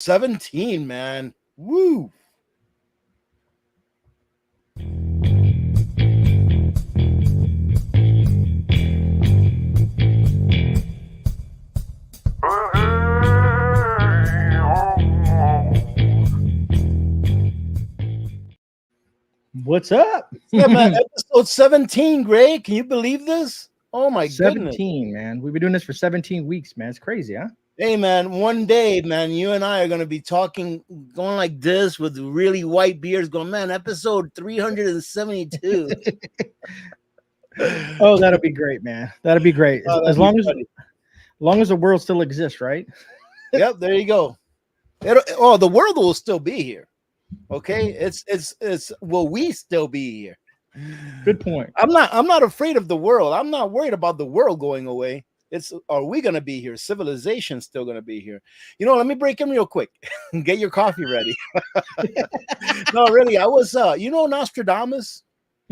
17, man. Woo. What's up? Yeah, man. Episode 17, Grey. Can you believe this? Oh my goodness. 17, man. We've been doing this for 17 weeks, man. It's crazy, huh? Hey, man, one day, man, you and I are going to be talking, going like this with really white beards, going, man, episode 372. Oh, that'll be great, man. That'll be great. Oh, As long as the world still exists, right? Yep, there you go. The world will still be here. Okay, it's will we still be here? Good point. I'm not afraid of the world. I'm not worried about the world going away. It's, are we going to be here? Civilization's still going to be here. You know, let me break in real quick. Get your coffee ready. No, really, I was, you know, Nostradamus?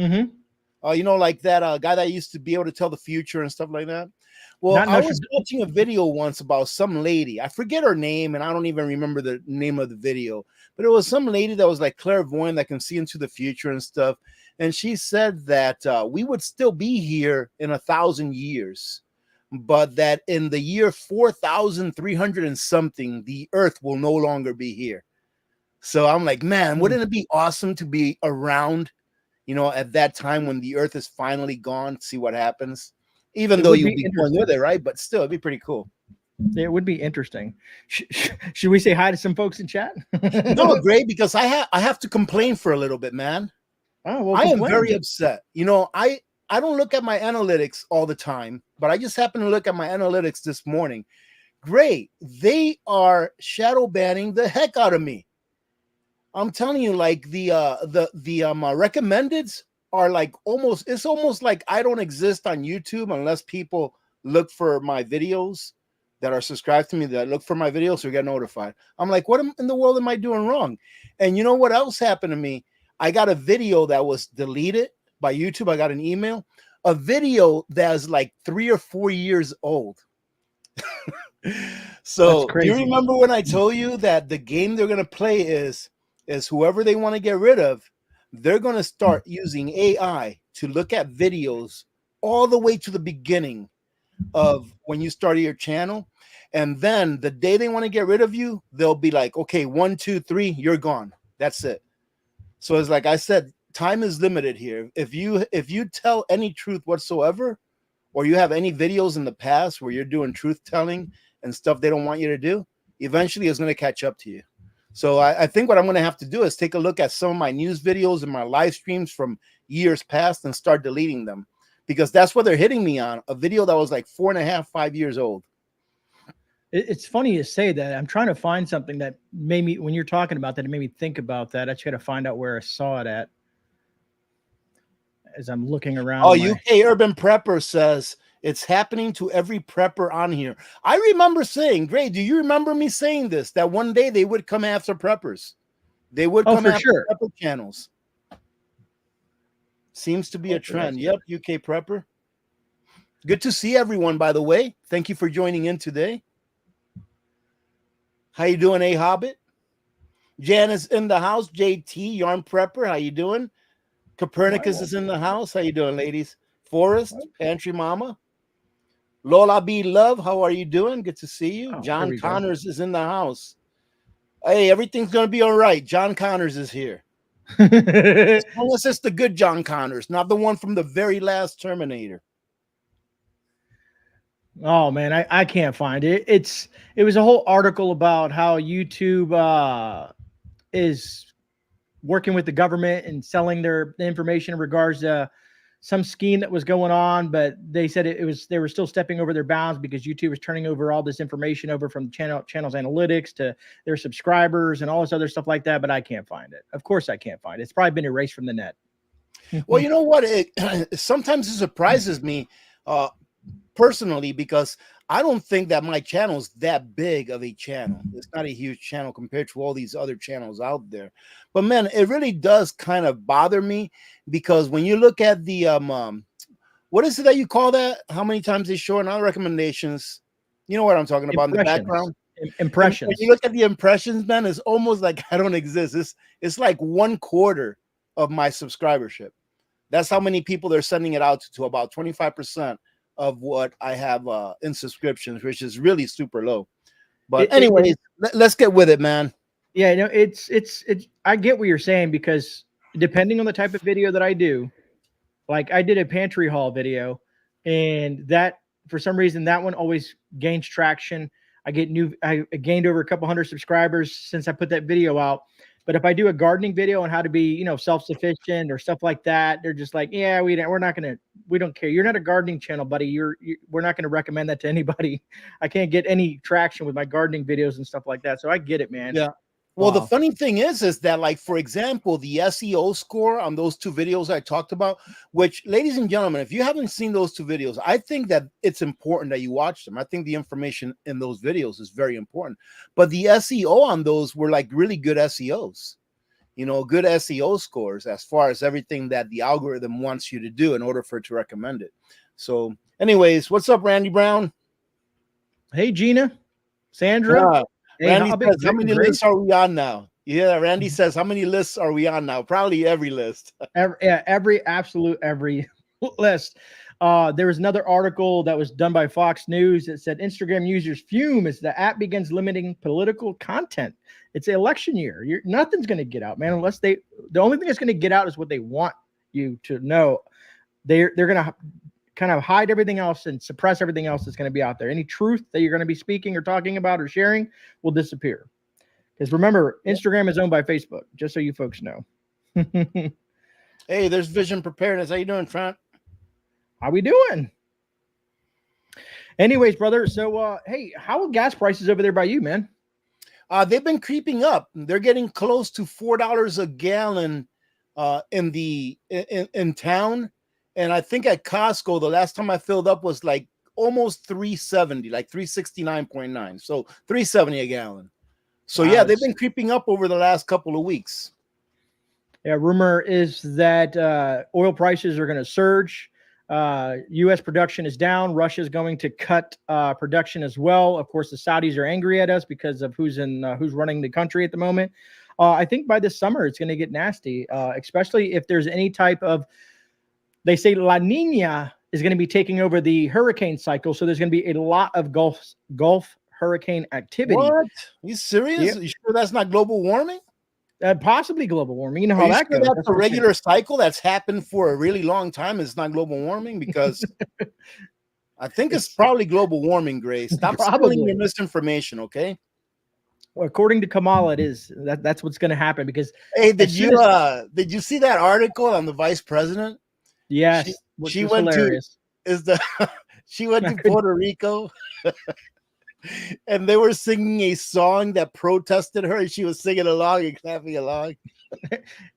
Mm-hmm. You know, like that guy that used to be able to tell the future and stuff like that. Well, Not I was watching a video once about some lady. I forget her name, and I don't even remember the name of the video. But it was some lady that was like clairvoyant that can see into the future and stuff. And she said that we would still be here in 1,000 years, but that in the year 4,300 and something, the Earth will no longer be here. So I'm like, man, wouldn't it be awesome to be around, you know, at that time when the Earth is finally gone, see what happens? Even though you'd be going with it, right? But still, it'd be pretty cool. It would be interesting. Should we say hi to some folks in chat? No, great, because I have to complain for a little bit, man. Oh, well, I am very upset. You know, I don't look at my analytics all the time, but I just happened to look at my analytics this morning. Great, they are shadow banning the heck out of me. I'm telling you, like the recommendeds are like it's almost like I don't exist on YouTube unless people look for my videos that are subscribed to me, that look for my videos so we get notified. I'm like, what in the world am I doing wrong? And you know what else happened to me? I got a video that was deleted by YouTube. I got an email, a video that's like 3 or 4 years old. So do you remember when I told you that the game they're going to play is whoever they want to get rid of, they're going to start using AI to look at videos all the way to the beginning of when you started your channel. And then the day they want to get rid of you, they'll be like, okay, 1, 2, 3, you're gone. That's it. So it's like I said, time is limited here. If you tell any truth whatsoever, or you have any videos in the past where you're doing truth telling and stuff they don't want you to do, eventually it's going to catch up to you. So I think what I'm going to have to do is take a look at some of my news videos and my live streams from years past and start deleting them, because that's what they're hitting me on, a video that was like 4.5, 5 years old. It's funny you say that. I'm trying to find something that made me, when you're talking about that, it made me think about that. I just got to find out where I saw it at as I'm looking around. Oh, UK Urban Prepper says it's happening to every prepper on here. I remember saying, Grey, do you remember me saying this? That one day they would come after preppers. They would come after prepper channels. Seems to be a trend. Yep, UK Prepper. Good to see everyone, by the way. Thank you for joining in today. How you doing, A Hobbit? Jan is in the house. JT, Yarn Prepper, how you doing? Copernicus is in the house. How you doing, ladies? Forrest, Pantry Mama. Lola B. Love, how are you doing? Good to see you. John Connors is in the house. Hey, everything's going to be all right. John Connors is here. As long as it's the good John Connors, not the one from the very last Terminator. Oh man, I can't find it. It was a whole article about how YouTube is working with the government and selling their information in regards to some scheme that was going on, but they said they were still stepping over their bounds because YouTube was turning over all this information over from channel's analytics to their subscribers and all this other stuff like that. But I can't find it. Of course, I can't find it. It's probably been erased from the net. Well, you know what? Sometimes it surprises me personally, because I don't think that my channel is that big of a channel. It's not a huge channel compared to all these other channels out there. But man, it really does kind of bother me, because when you look at the what is it that you call that? How many times they show in our recommendations? You know what I'm talking about in the background? And when Impressions. you look at the impressions, man, it's almost like I don't exist. It's like 1/4 of my subscribership. That's how many people they're sending it out to about 25% of what I have in subscriptions, which is really super low. But anyways, let's get with it, man. Yeah, no, it's I get what you're saying, because depending on the type of video that I do, like I did a pantry haul video, and that for some reason that one always gains traction. I gained over a couple hundred subscribers since I put that video out. But if I do a gardening video on how to be, self-sufficient or stuff like that, they're just like, yeah, we don't care. You're not a gardening channel, buddy. We're not going to recommend that to anybody. I can't get any traction with my gardening videos and stuff like that. So I get it, man. Yeah. Well, the funny thing is that, like, for example, the SEO score on those two videos I talked about, which, ladies and gentlemen, if you haven't seen those two videos, I think that it's important that you watch them. I think the information in those videos is very important. But the SEO on those were like really good SEOs, good SEO scores as far as everything that the algorithm wants you to do in order for it to recommend it. So, anyways, what's up, Randy Brown? Hey, Gina, Sandra. Hey, Randy says, how many lists are we on now? Yeah, Randy says, how many lists are we on now? Probably every list. every list. There was another article that was done by Fox News that said Instagram users fume as the app begins limiting political content. It's an election year. Nothing's going to get out, man, unless the only thing that's going to get out is what they want you to know. They're going to kind of hide everything else and suppress everything else that's going to be out there. Any truth that you're going to be speaking or talking about or sharing will disappear. Because remember, Instagram is owned by Facebook, just so you folks know. Hey, there's Vision Preparedness. How you doing, Trent? How we doing? Anyways, brother. So, hey, how are gas prices over there by you, man? They've been creeping up. They're getting close to $4 a gallon in town. And I think at Costco, the last time I filled up was like almost 370, like 369.9. So 370 a gallon. So yeah, they've been creeping up over the last couple of weeks. Yeah, rumor is that oil prices are going to surge. U.S. production is down. Russia is going to cut production as well. Of course, the Saudis are angry at us because of who's running the country at the moment. I think by this summer it's going to get nasty, especially if there's any type of. They say La Nina is going to be taking over the hurricane cycle, so there's going to be a lot of Gulf hurricane activity. What? Are you serious? Yep. You sure that's not global warming? Possibly global warming. You know how that goes. That's a regular cycle that's happened for a really long time. It's not global warming, because I think it's probably global warming, Gray. Stop spreading your misinformation, okay? Well, according to Kamala, it is. That's what's going to happen. Because hey, did you see that article on the vice president? Yes, she went hilarious. She went to Puerto Rico. And they were singing a song that protested her, and she was singing along and clapping along.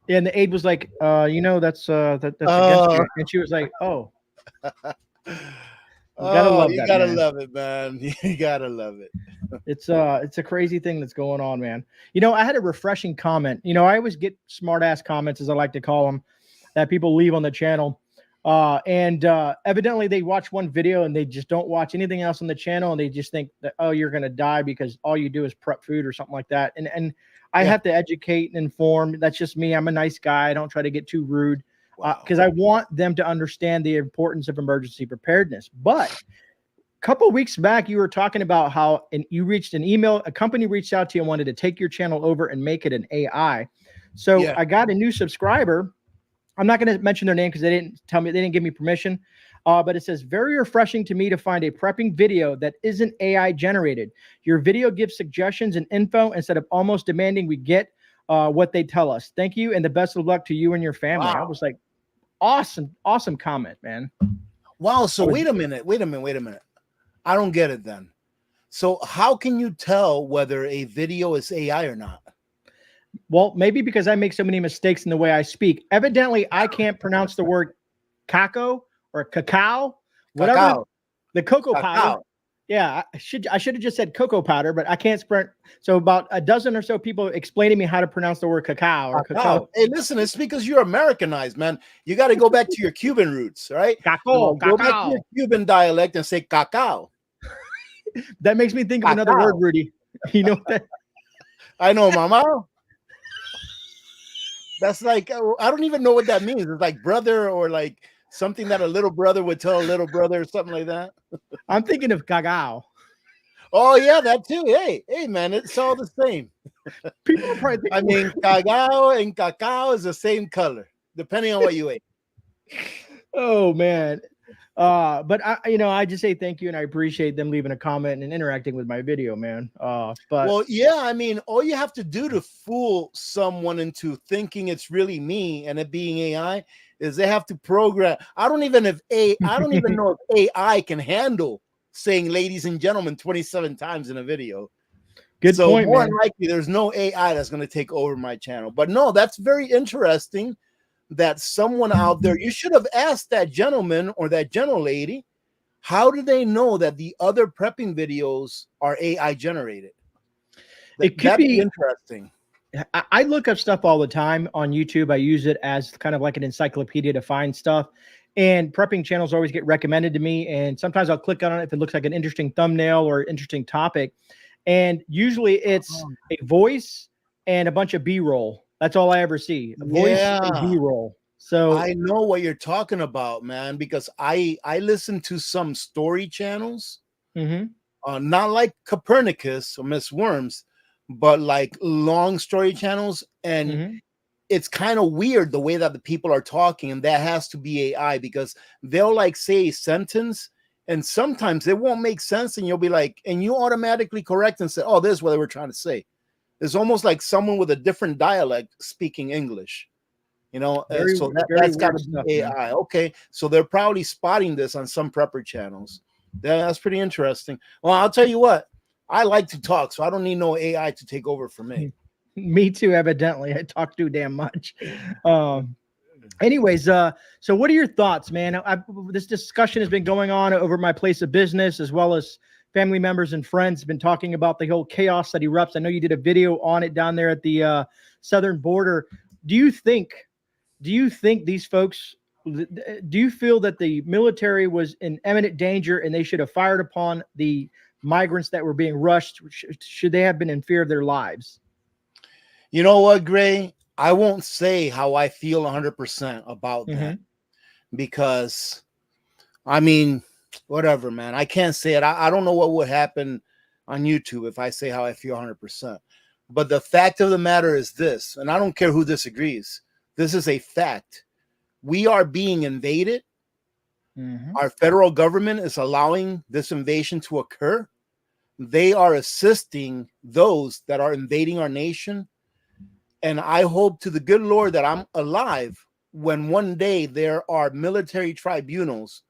And the aide was like, that's against you. And she was like, oh. You gotta love it, man. You gotta love it. It's a crazy thing that's going on, man. I had a refreshing comment. I always get smart ass comments, as I like to call them, that people leave on the channel. And evidently they watch one video and they just don't watch anything else on the channel, and they just think that, oh, you're going to die because all you do is prep food or something like that. And I have to educate and inform. That's just me. I'm a nice guy. I don't try to get too rude, because I want them to understand the importance of emergency preparedness. But a couple of weeks back, you were talking about how you reached an email, a company reached out to you and wanted to take your channel over and make it an AI. So I got a new subscriber. I'm not going to mention their name because they didn't give me permission. But it says, very refreshing to me to find a prepping video that isn't AI generated. Your video gives suggestions and info instead of almost demanding we get what they tell us. Thank you, and the best of luck to you and your family. Wow. I was like, awesome comment, man. Wow. So wait a minute. I don't get it then. So how can you tell whether a video is AI or not? Well, maybe because I make so many mistakes in the way I speak. Evidently, I can't pronounce the word caco or cacao, whatever. The cocoa powder. Yeah, I should have just said cocoa powder, but I can't sprint. So about a dozen or so people explaining to me how to pronounce the word cacao or cacao. Hey, listen, it's because you're Americanized, man. You got to go back to your Cuban roots, right? Cacao. Go back to your Cuban dialect and say cacao. That makes me think of another word, Rudy. You know what that? I know, Mama. That's like I don't even know what that means. It's like brother or like something that a little brother would tell a little brother or something like that. I'm thinking of cagao. Oh yeah, that too. Hey, man, it's all the same. People are probably I thinking, mean, cagao and cacao is the same color, depending on what you ate. oh man. But I just say thank you and I appreciate them leaving a comment and interacting with my video, man. But Well, yeah, I mean, all you have to do to fool someone into thinking it's really me and it being AI is they have to program. I don't even know if AI can handle saying ladies and gentlemen 27 times in a video. good So point, more than man. likely there's no AI that's going to take over my channel. But no, that's very interesting that someone out there, you should have asked that gentleman or that gentle lady, how do they know that the other prepping videos are AI generated? It could That'd be be. interesting. I look up stuff all the time on YouTube. I use it as kind of like an encyclopedia to find stuff. And prepping channels always get recommended to me. And sometimes I'll click on it if it looks like an interesting thumbnail or interesting topic. And usually it's a voice and a bunch of B-roll. That's all I ever see. A voice and Yeah, B-roll. So I know what you're talking about, man, because I listen to some story channels, mhm, not like Copernicus or Miss Worms, but like long story channels, and mhm. it's kind of weird the way that the people are talking, and that has to be AI because they'll like say a sentence and sometimes it won't make sense, and you'll be like, and you automatically correct and say, oh, this is what they were trying to say. It's almost like someone with a different dialect speaking English, Very, so very that's got weird to stuff, be man. AI. Okay, so they're probably spotting this on some prepper channels. That's pretty interesting. Well, I'll tell you what, I like to talk, so I don't need no AI to take over for me. Me too, evidently. I talk too damn much. Um, anyways, so what are your thoughts, man? This discussion has been going on over my place of business as well as family members and friends have been talking about the whole chaos that erupts. I know you did a video on it down there at the southern border. Do you think these folks, do you feel that the military was in imminent danger and they should have fired upon the migrants that were being rushed? Should they have been in fear of their lives? You know what, Gray? I won't say how I feel 100% about that Mm-hmm. because, I mean, whatever, man. I can't say it. I don't know what would happen on YouTube if I say how I feel 100%. But the fact of the matter is this, and I don't care who disagrees, this is a fact. We are being invaded. Mm-hmm. Our federal government is allowing this invasion to occur. They are assisting those that are invading our nation. And I hope to the good Lord that I'm alive when one day there are military tribunals,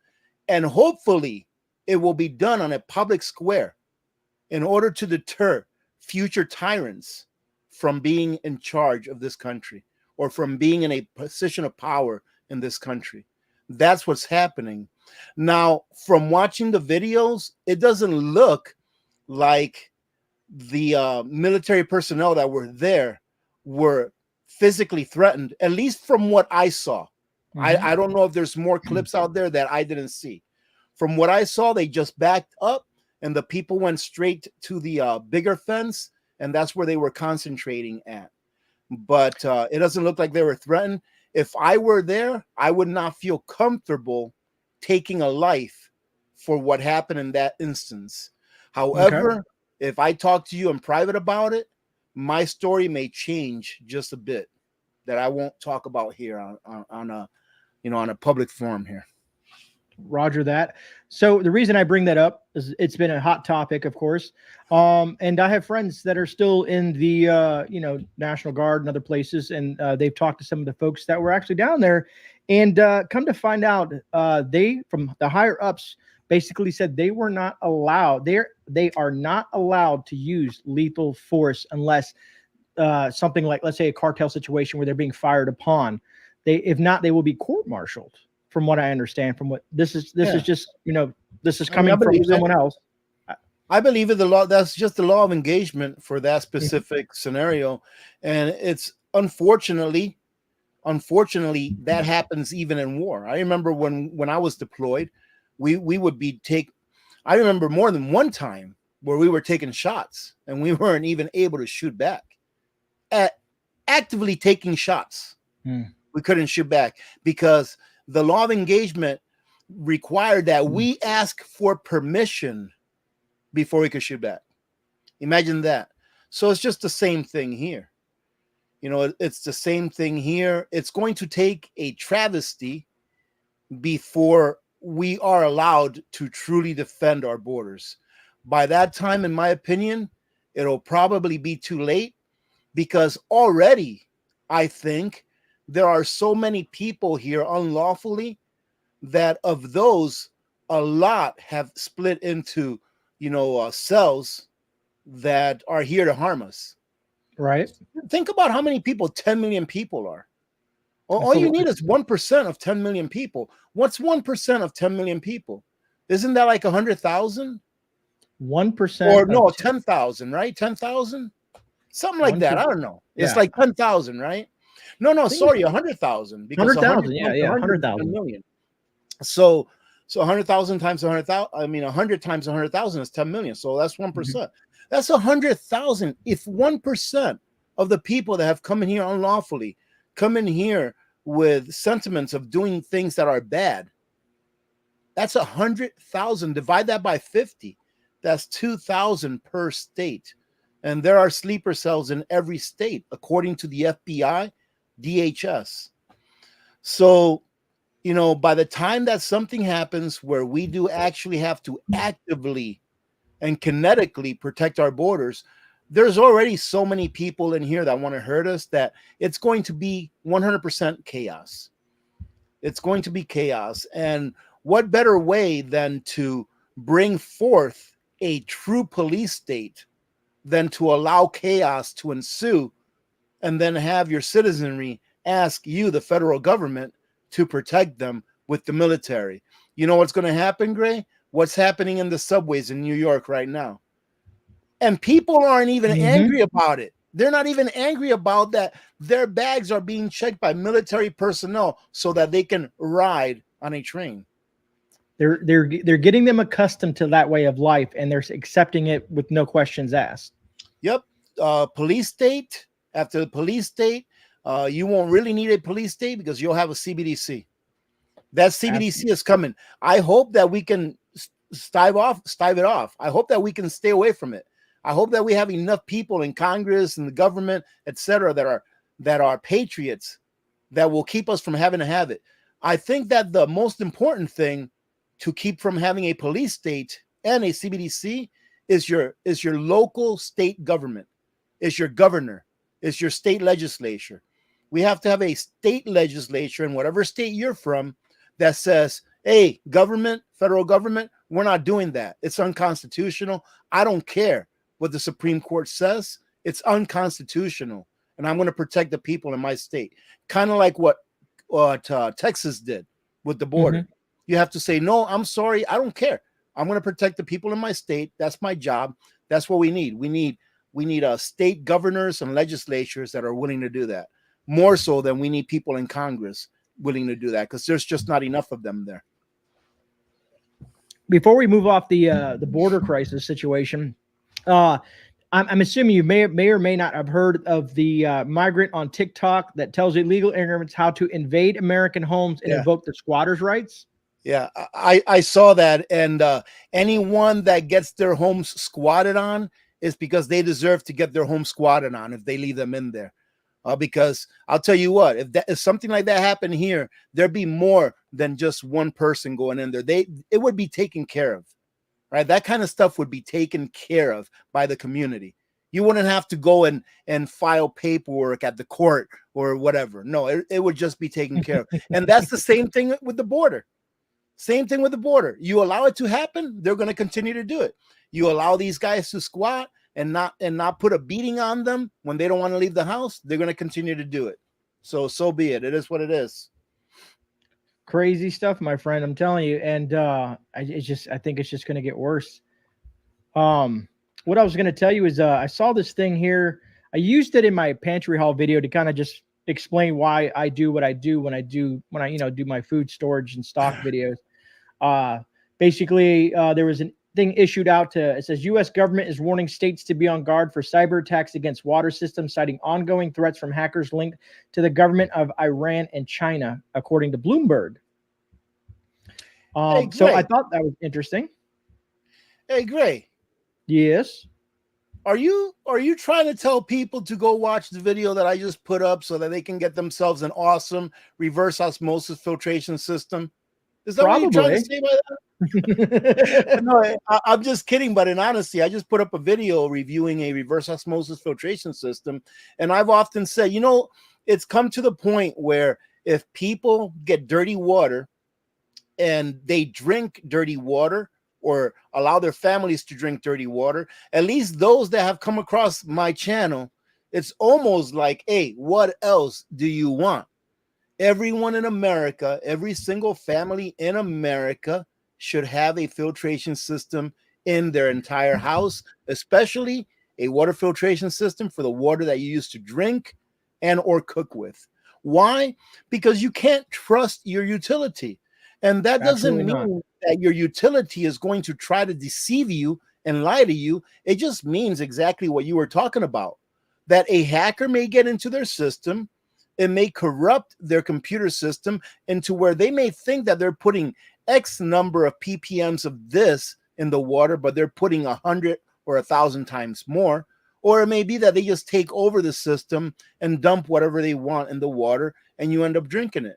and hopefully it will be done on a public square in order to deter future tyrants from being in charge of this country or from being in a position of power in this country. That's what's happening. Now, from watching the videos, it doesn't look like the military personnel that were there were physically threatened, at least from what I saw. Mm-hmm. I don't know if there's more clips out there that I didn't see. From what I saw, they just backed up and the people went straight to the bigger fence, and that's where they were concentrating at. But it doesn't look like they were threatened. If I were there, I would not feel comfortable taking a life for what happened in that instance. Okay. However, if I talk to you in private about it, my story may change just a bit that I won't talk about here on a on a public forum here. Roger that. So the reason I bring that up is it's been a hot topic, of course. And I have friends that are still in the National Guard and other places, and they've talked to some of the folks that were actually down there, and come to find out, they from the higher ups basically said they were not allowed. They are not allowed to use lethal force unless something like, let's say, a cartel situation where they're being fired upon. If not, they will be court-martialed. From what I understand, from what this is Yeah. just this is I mean, I coming from believe it. someone else. I believe it. The law, that's just the law of engagement for that specific scenario. And it's unfortunately that happens even in war. I remember when I was deployed, we would be I remember more than one time where we were taking shots and we weren't even able to shoot back. Actively taking shots, we couldn't shoot back because the law of engagement required that we ask for permission before we could shoot back. Imagine that. So it's just the same thing here. You know, it's the same thing here. It's going to take a travesty before we are allowed to truly defend our borders. By that time, in my opinion, it'll probably be too late, because already I think there are so many people here unlawfully that of those, a lot have split into, cells that are here to harm us. Right. Think about how many people 10 million people are. All you need is 1% of 10 million people. What's 1% of 10 million people? Isn't that like 100,000? 1%. Or no, 10,000, right? 10,000? Something like that. I don't know. It's like 10,000, right? No, sorry, 100,000. Because 100,000, yeah, 100,000 million. So 100,000 times 100,000, 100 times 100,000 is 10 million. So that's 1%. That's 100,000. If 1% of the people that have come in here unlawfully come in here with sentiments of doing things that are bad, that's 100,000. Divide that by 50. That's 2,000 per state. And there are sleeper cells in every state, according to the FBI, DHS. So, by the time that something happens where we do actually have to actively and kinetically protect our borders, there's already so many people in here that want to hurt us that it's going to be 100% chaos. It's going to be chaos. And what better way than to bring forth a true police state than to allow chaos to ensue and then have your citizenry ask you, the federal government, to protect them with the military. You know what's going to happen, Grey? What's happening in the subways in New York right now? And people aren't even angry about it. They're not even angry about that. Their bags are being checked by military personnel so that they can ride on a train. They're getting them accustomed to that way of life, and they're accepting it with no questions asked. Yep. Police state after the police state, you won't really need a police state because you'll have a CBDC. That CBDC is coming. I hope that we can stave it off. I hope that we can stay away from it. I hope that we have enough people in Congress and the government, etc., that are patriots that will keep us from having to have it. I think that the most important thing to keep from having a police state and a CBDC is your local state government, is your governor, is your state legislature. We have to have a state legislature in whatever state you're from that says, hey, government, federal government, we're not doing that. It's unconstitutional. I don't care what the Supreme Court says. It's unconstitutional. And I'm going to protect the people in my state. Kind of like what Texas did with the border. You have to say, no, I'm sorry. I don't care. I'm going to protect the people in my state. That's my job. That's what we need. We need state governors and legislatures that are willing to do that. More so than we need people in Congress willing to do that, because there's just not enough of them there. Before we move off the border crisis situation, I'm assuming you may or may not have heard of the migrant on TikTok that tells illegal immigrants how to invade American homes and invoke the squatters' rights. Yeah, I saw that. And anyone that gets their homes squatted on is because they deserve to get their home squatted on if they leave them in there. Because I'll tell you what, if something like that happened here, there'd be more than just one person going in there. It would be taken care of, right? That kind of stuff would be taken care of by the community. You wouldn't have to go and file paperwork at the court or whatever. No, it would just be taken care of. And that's the same thing with the border. Same thing with the border. You allow it to happen, they're going to continue to do it. You allow these guys to squat and not put a beating on them when they don't want to leave the house, they're going to continue to do it. So be it. It is what it is. Crazy stuff, my friend. I'm telling you. And I think it's just going to get worse. What I was going to tell you is I saw this thing here. I used it in my pantry haul video to kind of just explain why I do what I do when I do my food storage and stock videos. Basically, there was thing issued out to, it says U.S. government is warning states to be on guard for cyber attacks against water systems, citing ongoing threats from hackers linked to the government of Iran and China, according to Bloomberg. Hey, So I Gray. thought that was interesting. Hey, Gray. Yes. Are you trying to tell people to go watch the video that I just put up so that they can get themselves an awesome reverse osmosis filtration system? Is that what you're trying to Probably. say by that? No, I'm just kidding. But in honesty, I just put up a video reviewing a reverse osmosis filtration system, and I've often said, it's come to the point where if people get dirty water and they drink dirty water or allow their families to drink dirty water, at least those that have come across my channel, it's almost like, hey, what else do you want? Everyone in America, every single family in America should have a filtration system in their entire house, especially a water filtration system for the water that you use to drink and or cook with. Why? Because you can't trust your utility. And that doesn't mean that your utility is going to try to deceive you and lie to you. It just means exactly what you were talking about, that a hacker may get into their system. It may corrupt their computer system into where they may think that they're putting X number of ppms of this in the water, but they're putting 100 or 1,000 times more. Or it may be that they just take over the system and dump whatever they want in the water, and you end up drinking it.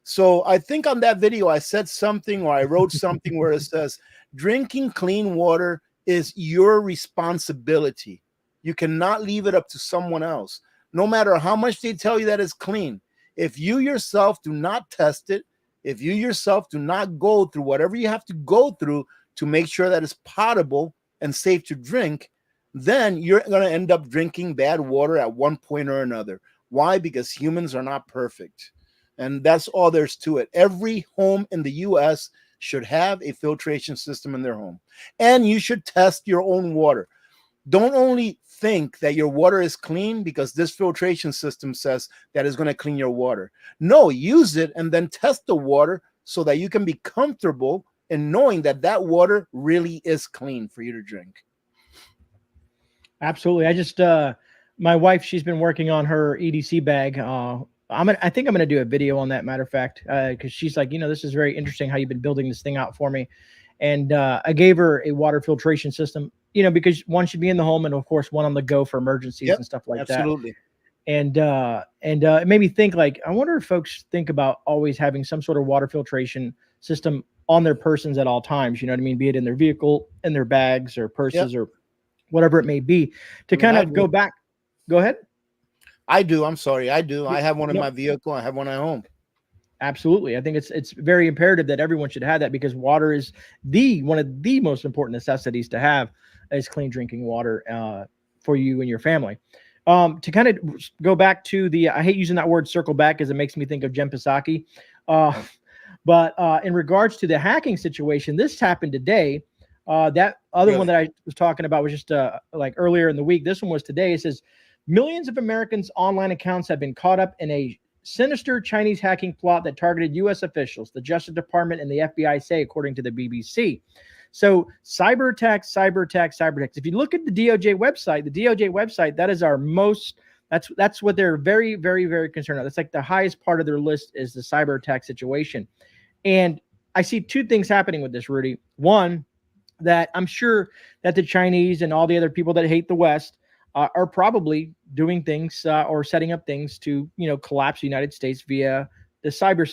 So I think on that video, I said something, or I wrote something where it says, drinking clean water is your responsibility. You cannot leave it up to someone else, no matter how much they tell you that it's clean. If you yourself do not test it, if you yourself do not go through whatever you have to go through to make sure that it's potable and safe to drink, then you're going to end up drinking bad water at one point or another. Why? Because humans are not perfect. And that's all there's to it. Every home in the U.S. should have a filtration system in their home. And you should test your own water. Don't only think that your water is clean because this filtration system says that it's going to clean your water. No, use it and then test the water so that you can be comfortable in knowing that that water really is clean for you to drink. Absolutely. I just, my wife, she's been working on her EDC bag. I think I'm gonna do a video on that, matter of fact, because she's like, this is very interesting how you've been building this thing out for me. And I gave her a water filtration system, because one should be in the home, and of course one on the go for emergencies and stuff like absolutely. that. And it made me think, like, I wonder if folks think about always having some sort of water filtration system on their persons at all times. You know what I mean? Be it in their vehicle, in their bags or purses or whatever it may be, to kind of go back. Go ahead. I do. I'm sorry. I do. I have one in my vehicle. I have one at home. Absolutely. I think it's very imperative that everyone should have that, because water is one of the most important necessities to have, is clean drinking water for you and your family. To kind of go back to I hate using that word circle back because it makes me think of Jen Psaki. But in regards to the hacking situation, this happened today. That other one that I was talking about was just like earlier in the week. This one was today. It says, millions of Americans' online accounts have been caught up in a sinister Chinese hacking plot that targeted U.S. officials, the Justice Department, and the FBI say, according to the BBC. So cyber attacks. If you look at the DOJ website, that is our most, that's what they're very, very, very concerned about. That's like the highest part of their list is the cyber attack situation. And I see two things happening with this, Rudy. One, that I'm sure that the Chinese and all the other people that hate the West are probably doing things or setting up things to, collapse the United States via the cyber,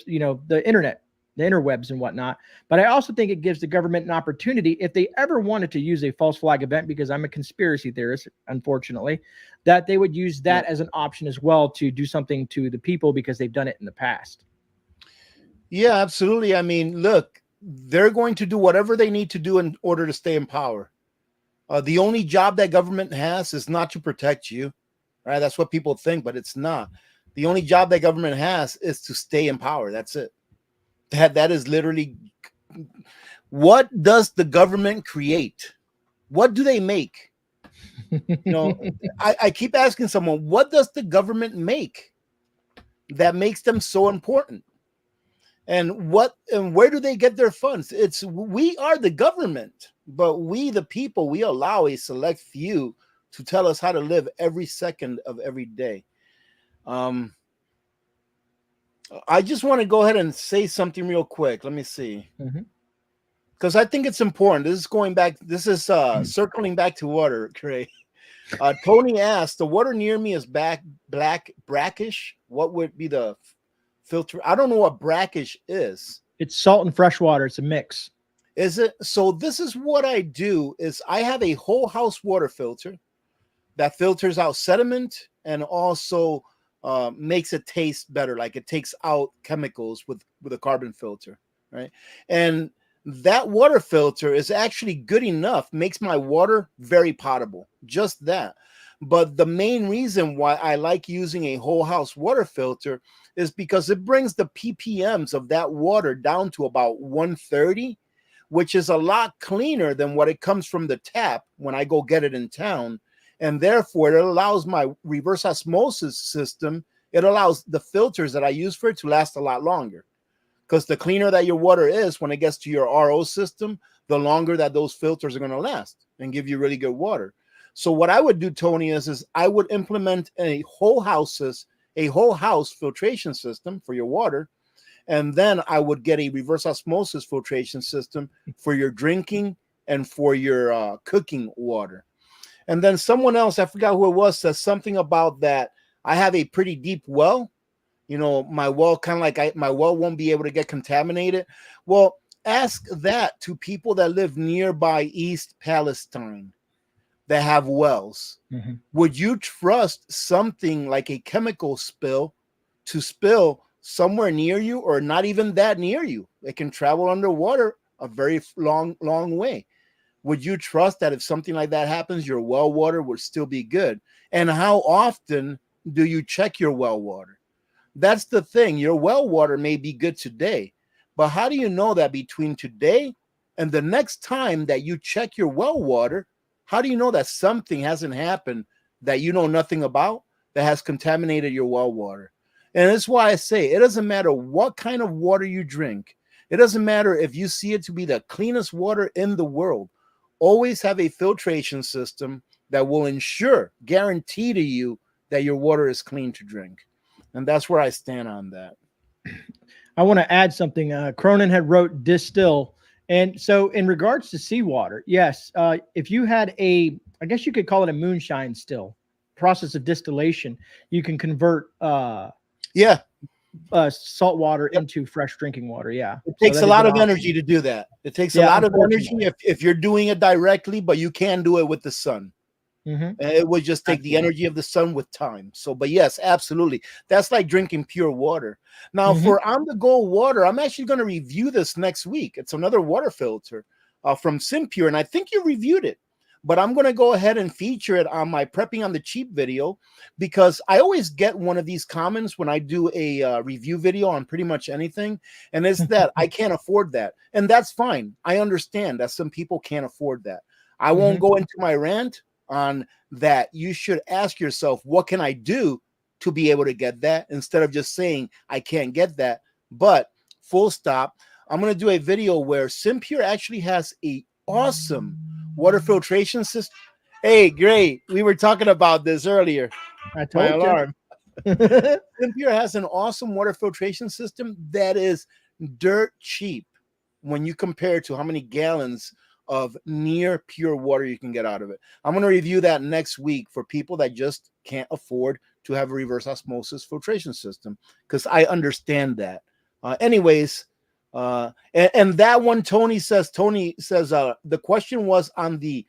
the internet, the interwebs and whatnot. But I also think it gives the government an opportunity, if they ever wanted to use a false flag event, because I'm a conspiracy theorist, unfortunately, that they would use that as an option as well to do something to the people, because they've done it in the past. Yeah, absolutely. I mean, look, they're going to do whatever they need to do in order to stay in power. The only job that government has is not to protect you, right? That's what people think, but it's not. The only job that government has is to stay in power. That's it. That is literally, what does the government create? What do they make? I keep asking someone, what does the government make that makes them so important? And where do they get their funds? We are the government. But we, the people, we allow a select few to tell us how to live every second of every day. Um, I just want to go ahead and say something real quick. Let me see. Mm-hmm. Because I think it's important. This is going back, this is circling back to water, Gray. Tony asked, the water near me is black, brackish. What would be the filter? I don't know what brackish is. It's salt and fresh water. It's a mix. Is it? So this is what I do is I have a whole house water filter that filters out sediment and also makes it taste better. Like it takes out chemicals with a carbon filter, right? And that water filter is actually good enough, makes my water very potable, just that. But the main reason why I like using a whole house water filter is because it brings the ppms of that water down to about 130, which is a lot cleaner than what it comes from the tap when I go get it in town. And therefore, it allows my reverse osmosis system, it allows the filters that I use for it to last a lot longer. Because the cleaner that your water is, when it gets to your RO system, the longer that those filters are going to last and give you really good water. So what I would do, Tony, is I would implement a whole house filtration system for your water. And then I would get a reverse osmosis filtration system for your drinking and for your cooking water. And then someone else, I forgot who it was, says something about that I have a pretty deep well. You know, my well kind of like my well won't be able to get contaminated. Well, ask that to people that live nearby East Palestine that have wells. Mm-hmm. Would you trust something like a chemical spill to spill somewhere near you or not even that near you? It can travel underwater a very long way. Would you trust that if something like that happens, your well water would still be good? And how often do you check your well water? That's the thing. Your well water may be good today, but how do you know that between today and the next time that you check your well water, how do you know that something hasn't happened that you know nothing about that has contaminated your well water? And that's why I say it doesn't matter what kind of water you drink. It doesn't matter if you see it to be the cleanest water in the world. Always have a filtration system that will ensure, guarantee to you that your water is clean to drink. And that's where I stand on that. I want to add something. Cronin had wrote distill. And so in regards to seawater, yes, if you had I guess you could call it a moonshine still, process of distillation, you can convert salt water into fresh drinking water. Yeah. It takes a lot of energy to do that. It takes a lot of energy if you're doing it directly, but you can do it with the sun. Mm-hmm. It would just take the energy of the sun with time. So, but yes, absolutely. That's like drinking pure water. Now, for on-the-go water, I'm actually going to review this next week. It's another water filter from Simpure, and I think you reviewed it. But I'm going to go ahead and feature it on my Prepping on the Cheap video because I always get one of these comments when I do a review video on pretty much anything. And it's that I can't afford that. And that's fine. I understand that some people can't afford that. I won't go into my rant on that. You should ask yourself, what can I do to be able to get that instead of just saying I can't get that. But full stop. I'm going to do a video where Simpure actually has a awesome water filtration system. Hey, great. We were talking about this earlier. I told My you. alarm. Simpure has an awesome water filtration system that is dirt cheap when you compare it to how many gallons of near pure water you can get out of it. I'm going to review that next week for people that just can't afford to have a reverse osmosis filtration system because I understand that. Anyways, and that one, Tony says, the question was on the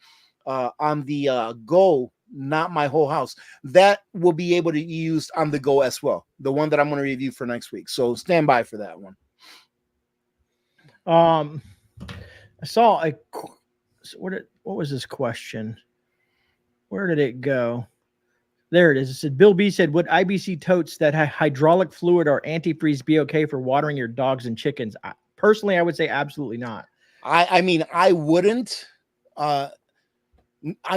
go, not my whole house. That will be able to be used on the go as well. The one that I'm going to review for next week. So stand by for that one. I saw what was this question? Where did it go? There it is. It said, Bill B said, would IBC totes that have hydraulic fluid or antifreeze be okay for watering your dogs and chickens? Personally, I would say absolutely not. I mean, I wouldn't. I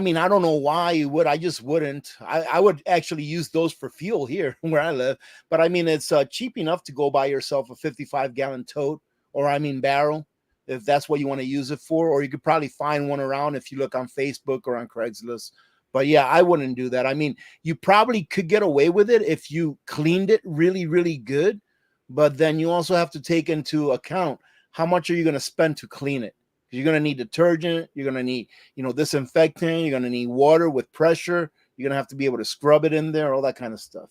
mean, I don't know why you would. I just wouldn't. I would actually use those for fuel here where I live. But I mean, it's cheap enough to go buy yourself a 55-gallon tote or barrel. if that's what you want to use it for, or you could probably find one around if you look on Facebook or on Craigslist. But yeah, I wouldn't do that. I mean, you probably could get away with it if you cleaned it really, really good, but then you also have to take into account how much are you going to spend to clean it. You're going to need detergent, you're going to need, disinfectant, you're going to need water with pressure, you're going to have to be able to scrub it in there, all that kind of stuff.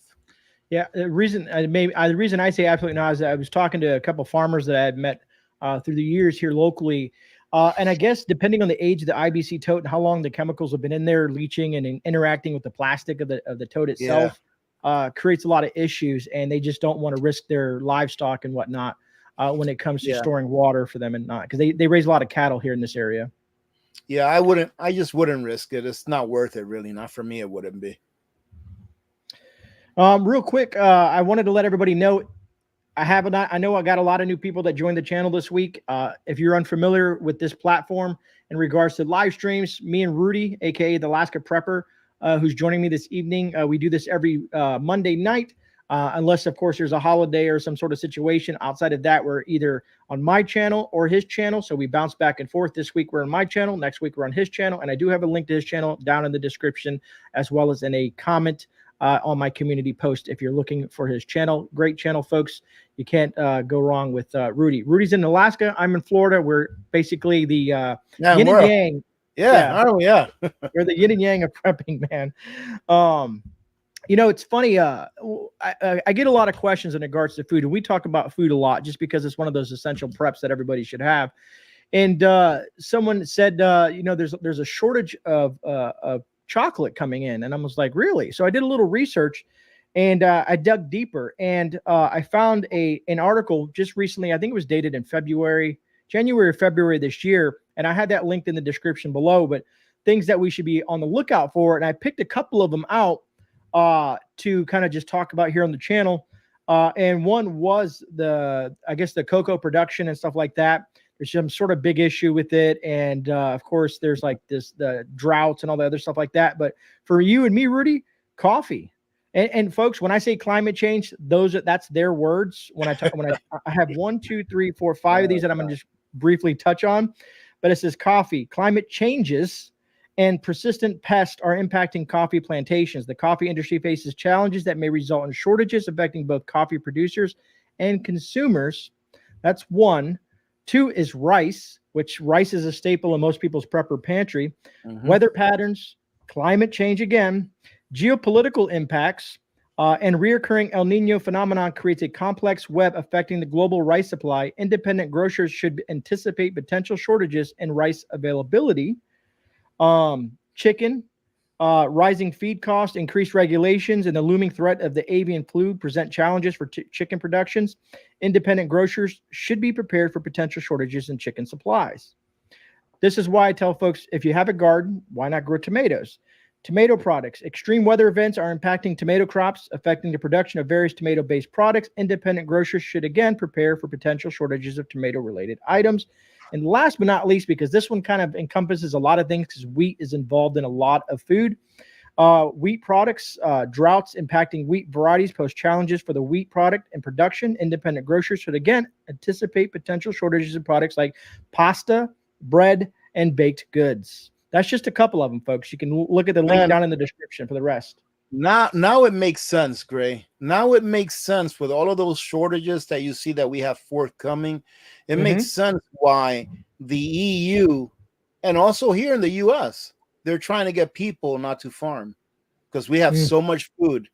Yeah, the reason I say absolutely not is that I was talking to a couple of farmers that I had met through the years here locally, and I guess depending on the age of the IBC tote and how long the chemicals have been in there, leaching and interacting with the plastic of the tote Yeah. itself, creates a lot of issues, and they just don't want to risk their livestock and whatnot when it comes to Yeah. storing water for them and not, because they raise a lot of cattle here in this area. Yeah, I just wouldn't risk it. It's not worth it, really. Not for me, it wouldn't be. Real quick, I wanted to let everybody know I know I got a lot of new people that joined the channel this week. If you're unfamiliar with this platform in regards to live streams, me and Rudy, aka the Alaska Prepper, who's joining me this evening, we do this every Monday night, unless of course there's a holiday or some sort of situation. Outside of that, we're either on my channel or his channel, so we bounce back and forth. This week we're on my channel, next week we're on his channel, and I do have a link to his channel down in the description, as well as in a comment on my community post if you're looking for his channel. Great channel, folks. You can't go wrong with Rudy. Rudy's in Alaska. I'm in Florida. We're basically the yin and yang. Yeah. Oh, yeah. We're the yin and yang of prepping, man. It's funny. I get a lot of questions in regards to food, and we talk about food a lot just because it's one of those essential preps that everybody should have. And someone said, there's a shortage of chocolate coming in, and I was like, really? So I did a little research, and I dug deeper, and I found an article just recently. I think it was dated in January or February this year, and I had that linked in the description below. But things that we should be on the lookout for, and I picked a couple of them out to kind of just talk about here on the channel. And one was the cocoa production and stuff like that. There's some sort of big issue with it. And of course, there's like the droughts and all the other stuff like that. But for you and me, Rudy, coffee. And folks, when I say climate change, that's their words. When I have 1, 2, 3, 4, 5 of these that I'm going to just briefly touch on. But it says coffee, climate changes and persistent pests are impacting coffee plantations. The coffee industry faces challenges that may result in shortages affecting both coffee producers and consumers. That's one. 2 is rice, which rice is a staple in most people's prepper pantry. Mm-hmm. Weather patterns, climate change again, geopolitical impacts, and reoccurring El Nino phenomenon creates a complex web affecting the global rice supply. Independent grocers should anticipate potential shortages in rice availability. Chicken, rising feed costs, increased regulations, and the looming threat of the avian flu present challenges for chicken productions. Independent grocers should be prepared for potential shortages in chicken supplies. This is why I tell folks, if you have a garden, why not grow tomatoes? Tomato products. Extreme weather events are impacting tomato crops, affecting the production of various tomato-based products. Independent grocers should again prepare for potential shortages of tomato-related items. And last but not least, because this one kind of encompasses a lot of things, because wheat is involved in a lot of food. Wheat products, droughts impacting wheat varieties pose challenges for the wheat product and production. Independent grocers should again anticipate potential shortages of products like pasta, bread, and baked goods. That's just a couple of them, folks. You can look at the link down in the description for the rest. Now it makes sense, Gray. Now it makes sense with all of those shortages that you see that we have forthcoming. It makes sense why the EU and also here in the US, they're trying to get people not to farm because we have so much food.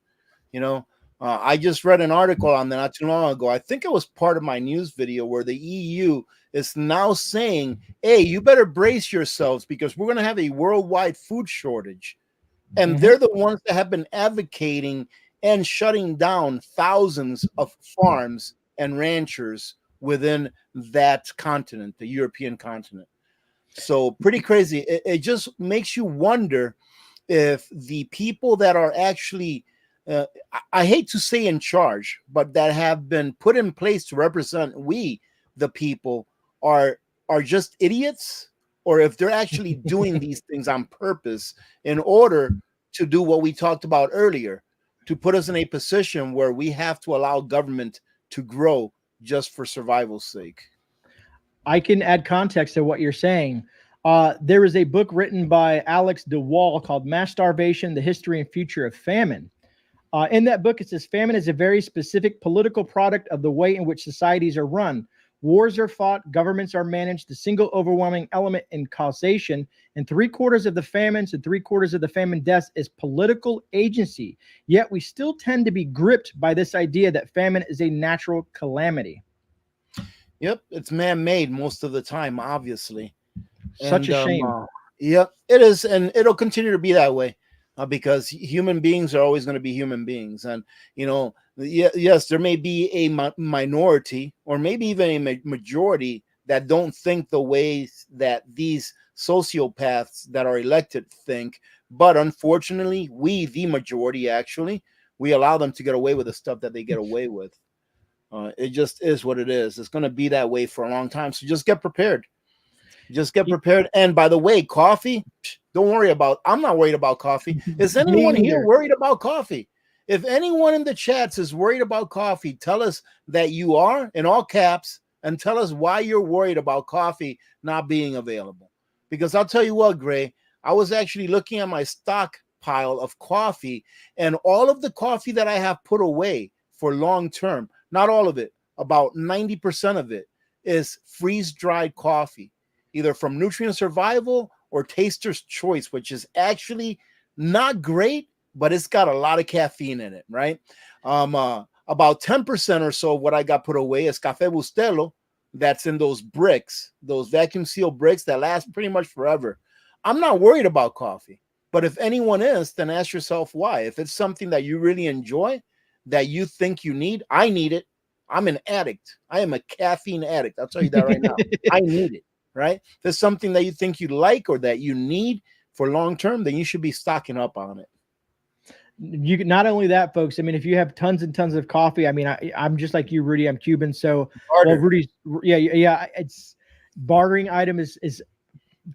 I just read an article on that not too long ago. I think it was part of my news video where the EU is now saying, hey, you better brace yourselves because we're going to have a worldwide food shortage. And they're the ones that have been advocating and shutting down thousands of farms and ranchers within that continent, the European continent. So pretty crazy. It just makes you wonder if the people that are actually, I hate to say in charge, but that have been put in place to represent we, the people, are just idiots, or if they're actually doing these things on purpose in order to do what we talked about earlier, to put us in a position where we have to allow government to grow just for survival's sake. I can add context to what you're saying. There is a book written by Alex DeWall called Mass Starvation: The History and Future of Famine. In that book, it says famine is a very specific political product of the way in which societies are run. Wars are fought, governments are managed. The single overwhelming element in causation, and three-quarters of the famines and three-quarters of the famine deaths is political agency. Yet we still tend to be gripped by this idea that famine is a natural calamity. Yep, it's man-made most of the time, obviously. Such And a shame. yep, it is, and it'll continue to be that way because human beings are always going to be human beings. And yes, there may be a minority or maybe even a majority that don't think the ways that these sociopaths that are elected think. But unfortunately, we, the majority, actually, we allow them to get away with the stuff that they get away with. It just is what it is. It's going to be that way for a long time. So just get prepared. Just get prepared. And by the way, coffee, don't worry about. I'm not worried about coffee. Is anyone here worried about coffee? If anyone in the chats is worried about coffee, tell us that you are in all caps and tell us why you're worried about coffee not being available. Because I'll tell you what, Gray, I was actually looking at my stockpile of coffee and all of the coffee that I have put away for long term, not all of it, about 90% of it is freeze-dried coffee, either from Nutrient Survival or Taster's Choice, which is actually not great, but it's got a lot of caffeine in it, right? About 10% or so of what I got put away is Café Bustelo, that's in those bricks, those vacuum seal bricks that last pretty much forever. I'm not worried about coffee, but if anyone is, then ask yourself why. If it's something that you really enjoy, that you think you need, I need it. I'm an addict. I am a caffeine addict. I'll tell you that right now. I need it, right? If there's something that you think you like or that you need for long term, then you should be stocking up on it. You can, not only that, folks. I mean, if you have tons and tons of coffee, I mean, I'm just like you, Rudy. I'm Cuban, so well, Rudy's, yeah. It's bartering item is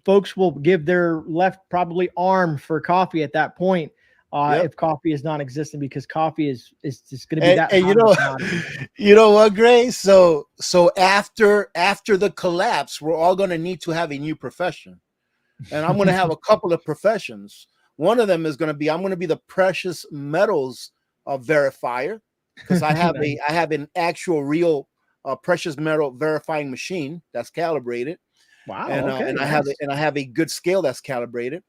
folks will give their left probably arm for coffee at that point. If coffee is non-existent, because coffee is just going to be that. And you know what, Gray? So after the collapse, we're all going to need to have a new profession, and I'm going to have a couple of professions. One of them is going to be I'm going to be the precious metals verifier, because I have an actual real precious metal verifying machine that's calibrated. Wow! And okay, and nice. I have a good scale that's calibrated.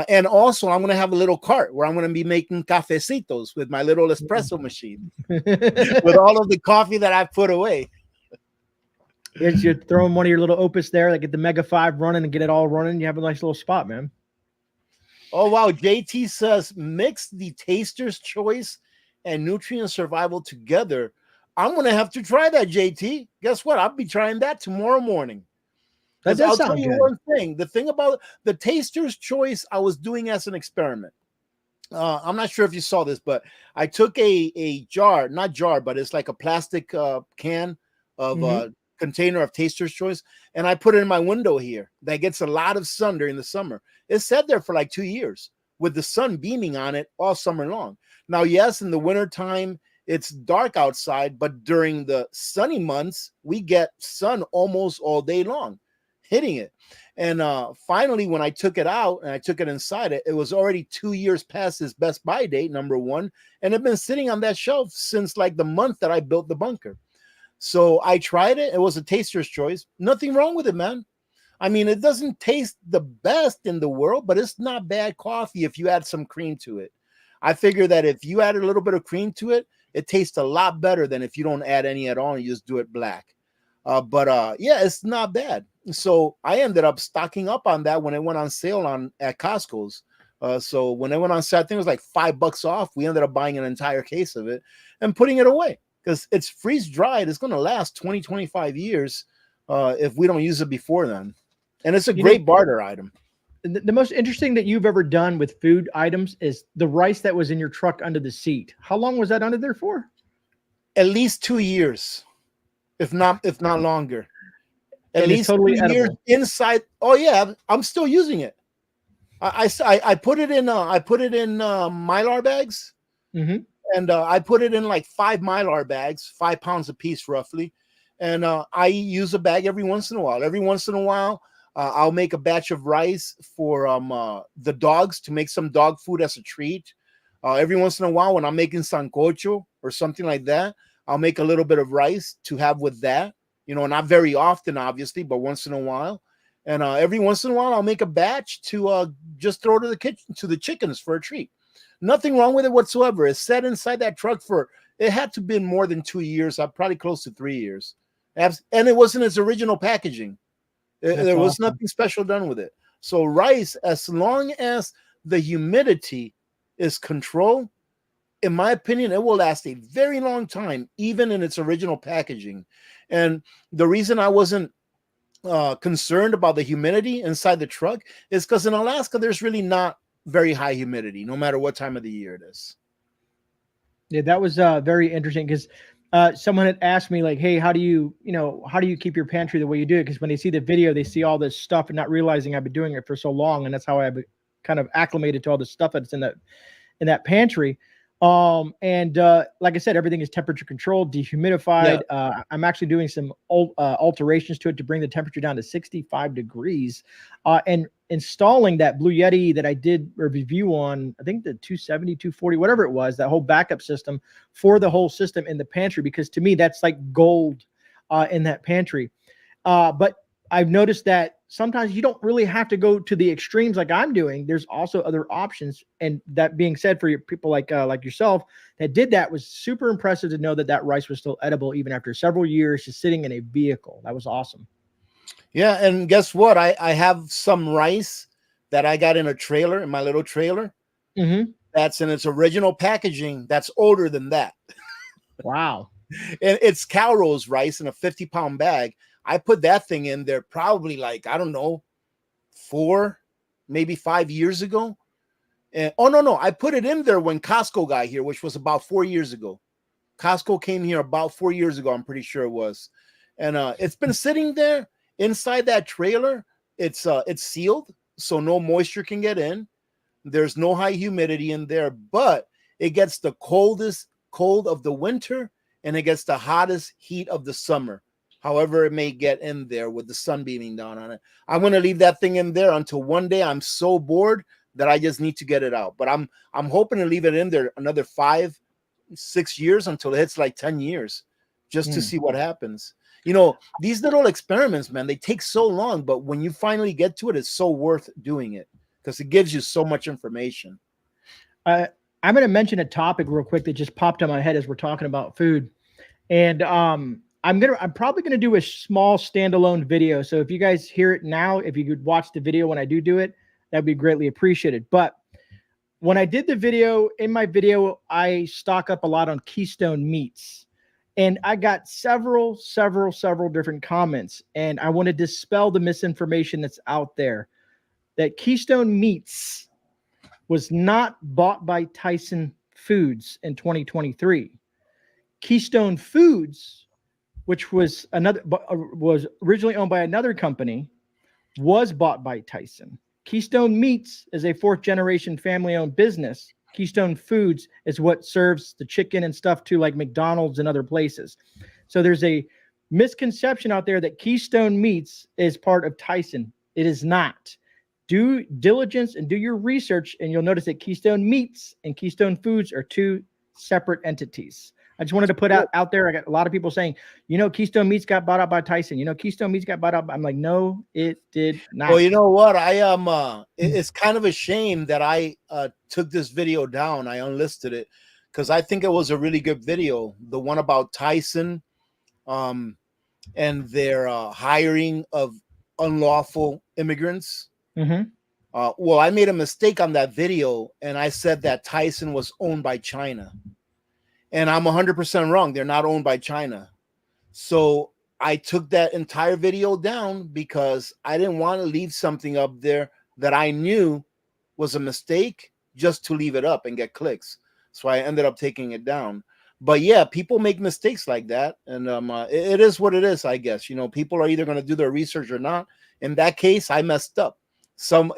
And also, I'm going to have a little cart where I'm going to be making cafecitos with my little espresso machine with all of the coffee that I've put away. You're throwing one of your little Opus there, like get the Mega 5 running and get it all running. You have a nice little spot, man. Oh, wow. JT says, mix the Taster's Choice and Nutrient Survival together. I'm going to have to try that, JT. Guess what? I'll be trying that tomorrow morning. Because I'll tell you one thing. The thing about the Taster's Choice, I was doing as an experiment. I'm not sure if you saw this, but I took a jar, not jar, but it's like a plastic can of container of Taster's Choice, and I put it in my window here that gets a lot of sun during the summer. It sat there for like 2 years with the sun beaming on it all summer long. Now, yes, in the wintertime, it's dark outside, but during the sunny months, we get sun almost all day long hitting it. And finally, when I took it out and I took it inside it, it was already 2 years past its best buy date, number one. And it's been sitting on that shelf since like the month that I built the bunker. So I tried it. It was a Taster's Choice. Nothing wrong with it, man. I mean, it doesn't taste the best in the world, but it's not bad coffee if you add some cream to it. I figure that if you add a little bit of cream to it, it tastes a lot better than if you don't add any at all and you just do it black. Yeah, it's not bad. So I ended up stocking up on that when it went on sale at Costco's. So when it went on sale, I think it was like $5 off. We ended up buying an entire case of it and putting it away because it's freeze dried. It's going to last 20, 25 years if we don't use it before then. And it's a great barter item. The most interesting that you've ever done with food items is the rice that was in your truck under the seat. How long was that under there for? At least 2 years, if not longer. At least totally 2 years inside. Oh yeah, I'm still using it. I put it in Mylar bags, and I put it in like 5 Mylar bags, 5 pounds a piece roughly, and I use a bag every once in a while. Every once in a while, I'll make a batch of rice for the dogs to make some dog food as a treat. Every once in a while, when I'm making sancocho or something like that, I'll make a little bit of rice to have with that. You know, not very often, obviously, but once in a while. And every once in a while, I'll make a batch to just throw to the kitchen to the chickens for a treat. Nothing wrong with it whatsoever. It's set inside that truck for it had to been more than 2 years, probably close to 3 years, and it wasn't its original packaging. That's There was awesome. nothing special done with it. So rice, as long as the humidity is controlled, in my opinion, it will last a very long time, even in its original packaging. And the reason I wasn't concerned about the humidity inside the truck is because in Alaska, there's really not very high humidity, no matter what time of the year it is. Yeah, that was very interesting because someone had asked me like, "Hey, how do you, how do you keep your pantry the way you do it?" Because when they see the video, they see all this stuff and not realizing I've been doing it for so long, and that's how I've kind of acclimated to all the stuff that's in that pantry. And like I said, everything is temperature controlled, dehumidified. Yeah. I'm actually doing some alterations to it to bring the temperature down to 65 degrees, and installing that Blue Yeti that I did a review on, I think the 270, 240, whatever it was, that whole backup system for the whole system in the pantry, because to me, that's like gold in that pantry. But I've noticed that sometimes you don't really have to go to the extremes like I'm doing. There's also other options. And that being said, for people like yourself that did that, was super impressive to know that that rice was still edible even after several years just sitting in a vehicle. That was awesome. Yeah, and guess what? I have some rice that I got in a trailer, in my little trailer, Mm-hmm. that's in its original packaging that's older than that. Wow. And it's Calrose rice in a 50-pound bag. I put that thing in there probably like, I don't know, 4, maybe 5 years ago. And oh no, I put it in there when Costco got here, which was about 4 years ago. Costco came here about 4 years ago, I'm pretty sure it was. And it's been sitting there inside that trailer. It's sealed, so no moisture can get in. There's no high humidity in there, but it gets the coldest cold of the winter and it gets the hottest heat of the summer. However, it may get in there with the sun beaming down on it. I'm going to leave that thing in there until one day I'm so bored that I just need to get it out. But I'm hoping to leave it in there another 5-6 years until it hits like 10 years just to see what happens. You know, these little experiments, man, they take so long, but when you finally get to it, it's so worth doing it because it gives you so much information. I'm going to mention a topic real quick that just popped in my head as we're talking about food. And I'm probably gonna do a small standalone video. So if you guys hear it now, if you could watch the video when I do it, that'd be greatly appreciated. But when I did the video, in my video, I stock up a lot on Keystone meats. And I got several different comments. And I want to dispel the misinformation that's out there that Keystone Meats was not bought by Tyson Foods in 2023. Keystone Foods, which was originally owned by another company, was bought by Tyson. Keystone Meats is a fourth generation family owned business. Keystone Foods is what serves the chicken and stuff to like McDonald's and other places. So there's a misconception out there that Keystone Meats is part of Tyson. It is not. Do diligence and do your research, and you'll notice that Keystone Meats and Keystone Foods are two separate entities. I just wanted to put out there. I got a lot of people saying, Keystone Meats got bought out by Tyson. Keystone Meats got bought out. I'm like, no, it did not. Well, you know what? I am. It's kind of a shame that I took this video down. I unlisted it because I think it was a really good video. The one about Tyson, and their hiring of unlawful immigrants. Mm-hmm. Well, I made a mistake on that video, and I said that Tyson was owned by China. And I'm 100% wrong. They're not owned by China. So I took that entire video down because I didn't want to leave something up there that I knew was a mistake just to leave it up and get clicks. So I ended up taking it down. But yeah, people make mistakes like that. And it is what it is, I guess. People are either going to do their research or not. In that case, I messed up.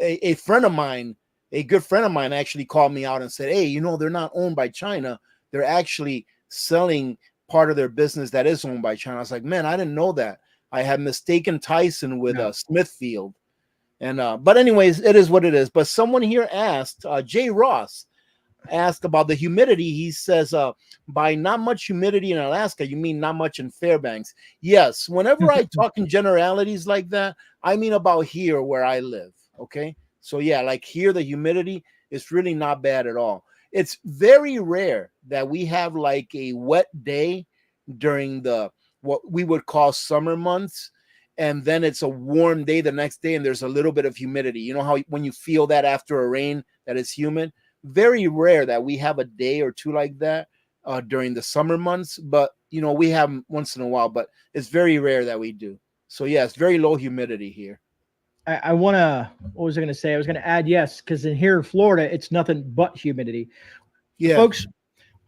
A friend of mine, a good friend of mine actually called me out and said, hey, they're not owned by China. They're actually selling part of their business that is owned by China. I was like, man, I didn't know that. I had mistaken Tyson with Yeah. Smithfield. And but anyways, it is what it is. But someone here asked, Jay Ross asked about the humidity. He says, by not much humidity in Alaska, you mean not much in Fairbanks? Yes. Whenever I talk in generalities like that, I mean about here where I live. Okay. So yeah, like here, the humidity is really not bad at all. It's very rare that we have like a wet day during the what we would call summer months, and then it's a warm day the next day and there's a little bit of humidity. You know how when you feel that after a rain that it's humid? Very rare that we have a day or two like that during the summer months, but you know, we have them once in a while, but it's very rare that we do. So yeah, it's very low humidity here. I want to, what was I going to say? I was going to add yes, because in here in Florida, it's nothing but humidity. Yeah. Folks,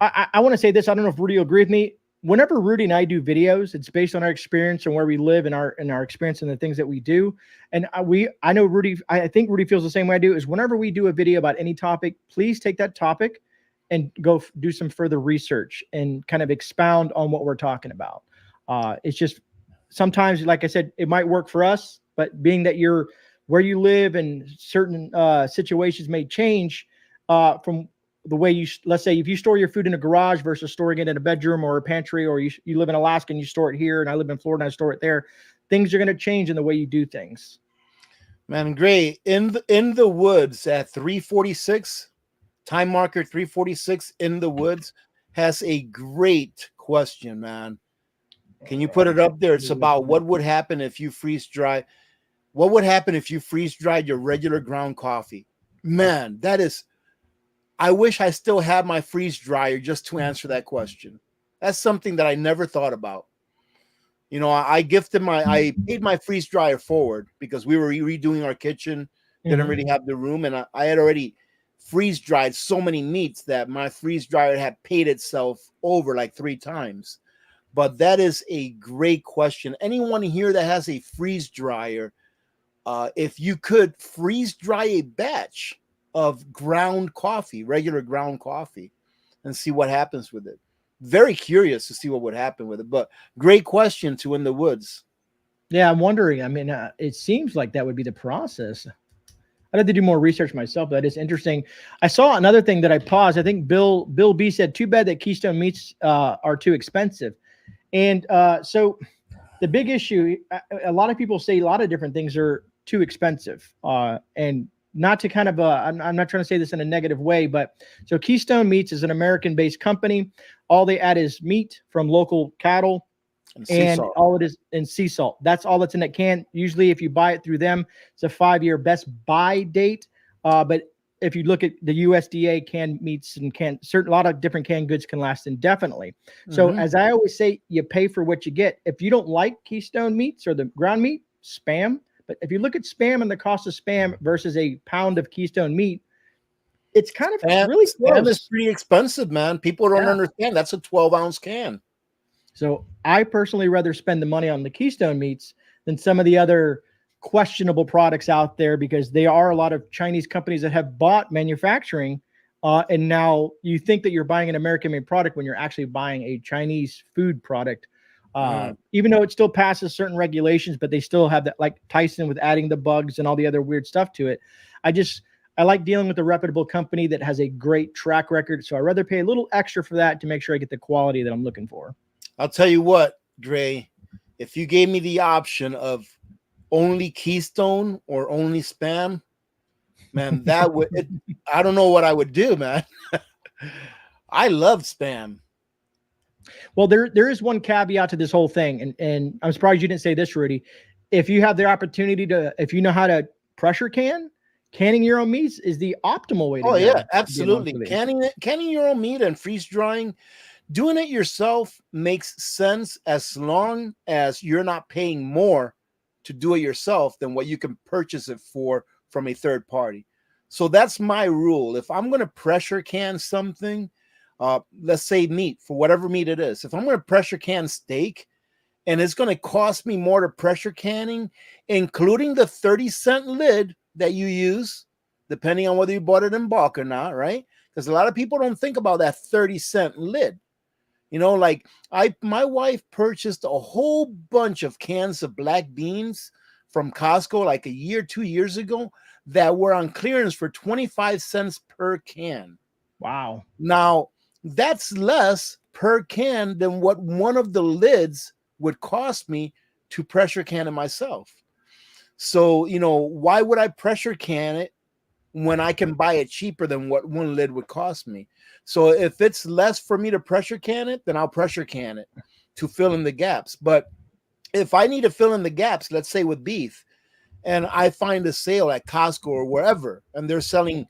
I want to say this. I don't know if Rudy will agree with me. Whenever Rudy and I do videos, it's based on our experience and where we live and our experience and the things that we do. And I know Rudy, I think Rudy feels the same way I do, is whenever we do a video about any topic, please take that topic and go do some further research and kind of expound on what we're talking about. It's just sometimes, like I said, it might work for us, but being that you're where you live and certain situations may change from the way you, let's say if you store your food in a garage versus storing it in a bedroom or a pantry, or you live in Alaska and you store it here, and I live in Florida and I store it there, things are going to change in the way you do things. Man, great. In the woods at 346, time marker 346 in the woods has a great question, man. Can you put it up there? It's about what would happen if you freeze dry. What would happen if you freeze dried your regular ground coffee? Man, that is, I wish I still had my freeze dryer just to answer that question. That's something that I never thought about. You know, I paid my freeze dryer forward because we were redoing our kitchen, didn't really have the room, and I had already freeze dried so many meats that my freeze dryer had paid itself over like 3 times. But that is a great question. Anyone here that has a freeze dryer, if you could freeze dry a batch of ground coffee, regular ground coffee, and see what happens with it. Very curious to see what would happen with it, but great question to in the woods. Yeah, I'm wondering. I mean, it seems like that would be the process. I'd have to do more research myself, but it's interesting. I saw another thing that I paused. I think Bill B said, "Too bad that Keystone meats are too expensive." And so the big issue, a lot of people say a lot of different things are too expensive. And not to kind of, I'm not trying to say this in a negative way, but so Keystone Meats is an American-based company. All they add is meat from local cattle, and all it is in sea salt. That's all that's in that can. Usually, if you buy it through them, it's a 5-year best buy date. But if you look at the USDA canned meats and a lot of different canned goods can last indefinitely. So as I always say, you pay for what you get. If you don't like Keystone Meats or the ground meat, Spam. But if you look at Spam and the cost of Spam versus a pound of Keystone meat, it's kind of really close. Spam is pretty expensive, man. People don't understand. That's a 12-ounce can. So I personally rather spend the money on the Keystone meats than some of the other questionable products out there, because there are a lot of Chinese companies that have bought manufacturing. And now you think that you're buying an American-made product when you're actually buying a Chinese food product. Even though it still passes certain regulations, but they still have that, like Tyson with adding the bugs and all the other weird stuff to it. I like dealing with a reputable company that has a great track record. So I'd rather pay a little extra for that to make sure I get the quality that I'm looking for. I'll tell you what, Dre, if you gave me the option of only Keystone or only Spam, man, that would, I don't know what I would do, man. I love Spam. Well, there is one caveat to this whole thing, and I'm surprised you didn't say this, Rudy. If you have the opportunity to, if you know how to pressure canning your own meats is the optimal way to go. Oh yeah, absolutely. Canning your own meat and freeze drying, doing it yourself makes sense as long as you're not paying more to do it yourself than what you can purchase it for from a third party. So that's my rule. If I'm going to pressure can something, let's say meat, for whatever meat it is, if I'm going to pressure can steak and it's going to cost me more to pressure canning, including the 30-cent lid that you use, depending on whether you bought it in bulk or not, right? Because a lot of people don't think about that 30-cent lid. You know, like my wife purchased a whole bunch of cans of black beans from Costco like a year, 2 years ago that were on clearance for 25 cents per can. Wow. Now, that's less per can than what one of the lids would cost me to pressure can it myself. So, you know, why would I pressure can it when I can buy it cheaper than what one lid would cost me? So, if it's less for me to pressure can it, then I'll pressure can it to fill in the gaps. But if I need to fill in the gaps, let's say with beef, and I find a sale at Costco or wherever, and they're selling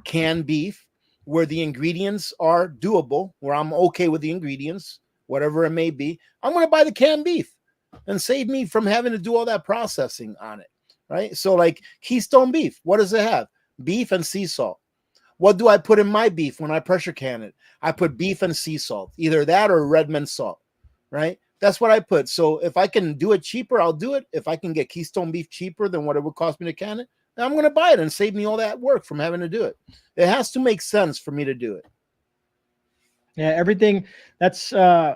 canned beef where the ingredients are doable, where I'm okay with the ingredients, whatever it may be, I'm going to buy the canned beef and save me from having to do all that processing on it. Right. So, like Keystone beef, what does it have? Beef and sea salt. What do I put in my beef when I pressure can it? I put beef and sea salt, either that or Redmond salt. Right. That's what I put. So if I can do it cheaper, I'll do it. If I can get Keystone beef cheaper than what it would cost me to can it, I'm going to buy it and save me all that work from having to do it. It has to make sense for me to do it. Yeah, everything that's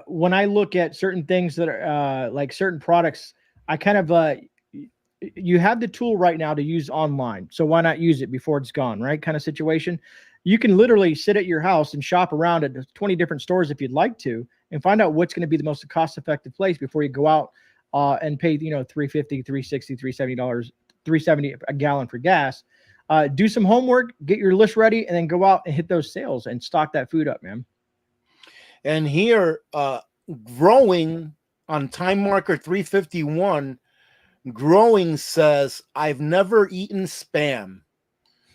when I look at certain things that are like certain products, I kind of you have the tool right now to use online. So why not use it before it's gone, right? Kind of situation. You can literally sit at your house and shop around at 20 different stores if you'd like to and find out what's going to be the most cost-effective place before you go out and pay, you know, 350, 360, 370 dollars, 370 a gallon for gas. Do some homework, get your list ready, and then go out and hit those sales and stock that food up, man. And here, growing on time marker 351, growing says, I've never eaten Spam.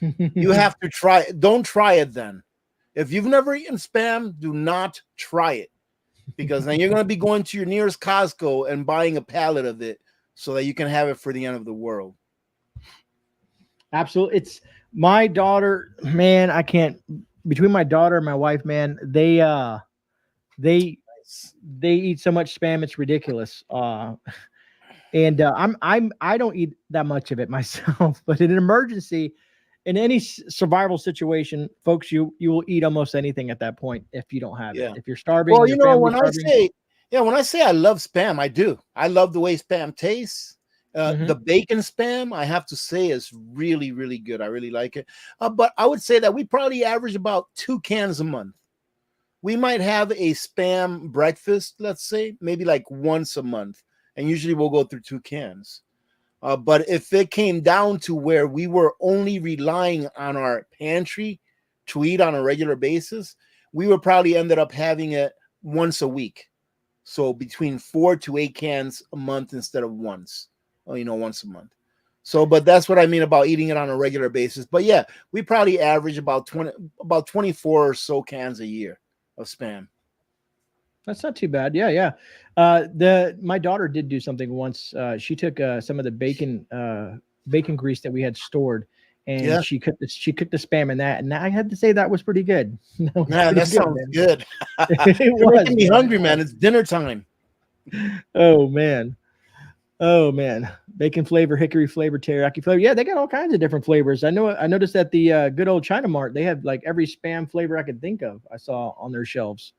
You have to try it. Don't try it then. If you've never eaten Spam, do not try it, because then you're going to be going to your nearest Costco and buying a pallet of it so that you can have it for the end of the world. Absolutely. It's my daughter, man. I can't, between my daughter and my wife, man, they eat so much Spam, it's ridiculous. And I don't eat that much of it myself, but in an emergency, in any survival situation, folks, you will eat almost anything at that point if you don't have it. Yeah. If you're starving, Well, your you know, family's when I starving. say, yeah, when I say I love Spam, I do. I love the way Spam tastes. The bacon Spam, I have to say, is really, really good. I really like it. But I would say that we probably average about 2 cans a month. We might have a Spam breakfast, let's say, maybe like once a month. And usually we'll go through 2 cans. But if it came down to where we were only relying on our pantry to eat on a regular basis, we would probably ended up having it once a week. So between 4 to 8 cans a month instead of once, once a month. So, but that's what I mean about eating it on a regular basis. But yeah, we probably average about 24 or so cans a year of Spam. That's not too bad. Yeah, yeah. My daughter did do something once. She took some of the bacon grease that we had stored, and Yeah, she cooked the Spam in that, and I had to say that was pretty good. That was man, pretty that sounds man. good. It You're was, making me man. hungry, man. It's dinner time. Oh man. Oh man. Bacon flavor, hickory flavor, teriyaki flavor. Yeah, they got all kinds of different flavors. I know. I noticed at the good old China Mart, they have like every Spam flavor I could think of. I saw on their shelves.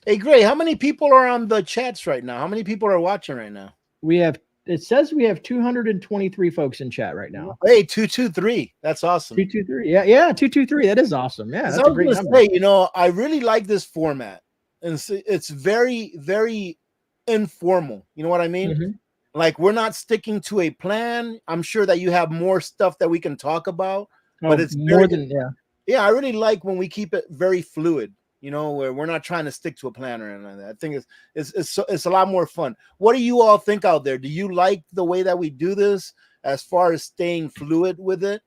Hey, Gray, how many people are on the chats right now? How many people are watching right now? We have. It says we have 223 folks in chat right now. Hey, 223. That's awesome. 223. Yeah, yeah, 223. That is awesome. Yeah, Because that's I a was great going to number. say, I really like this format. And it's very, very informal. You know what I mean? Mm-hmm. Like, we're not sticking to a plan. I'm sure that you have more stuff that we can talk about, but Oh, it's more than yeah. yeah, I really like when we keep it very fluid, where we're not trying to stick to a plan or anything like that. I think it's a lot more fun. What do you all think out there? Do you like the way that we do this as far as staying fluid with it,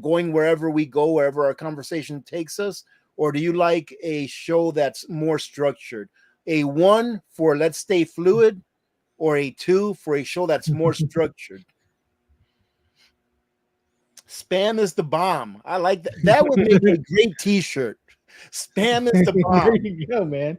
going wherever we go, wherever our conversation takes us? Or do you like a show that's more structured? A 1 for let's stay fluid, or a 2 for a show that's more structured? Spam is the bomb. I like that. That would make a great t-shirt. Spam is the There bomb. you go, man.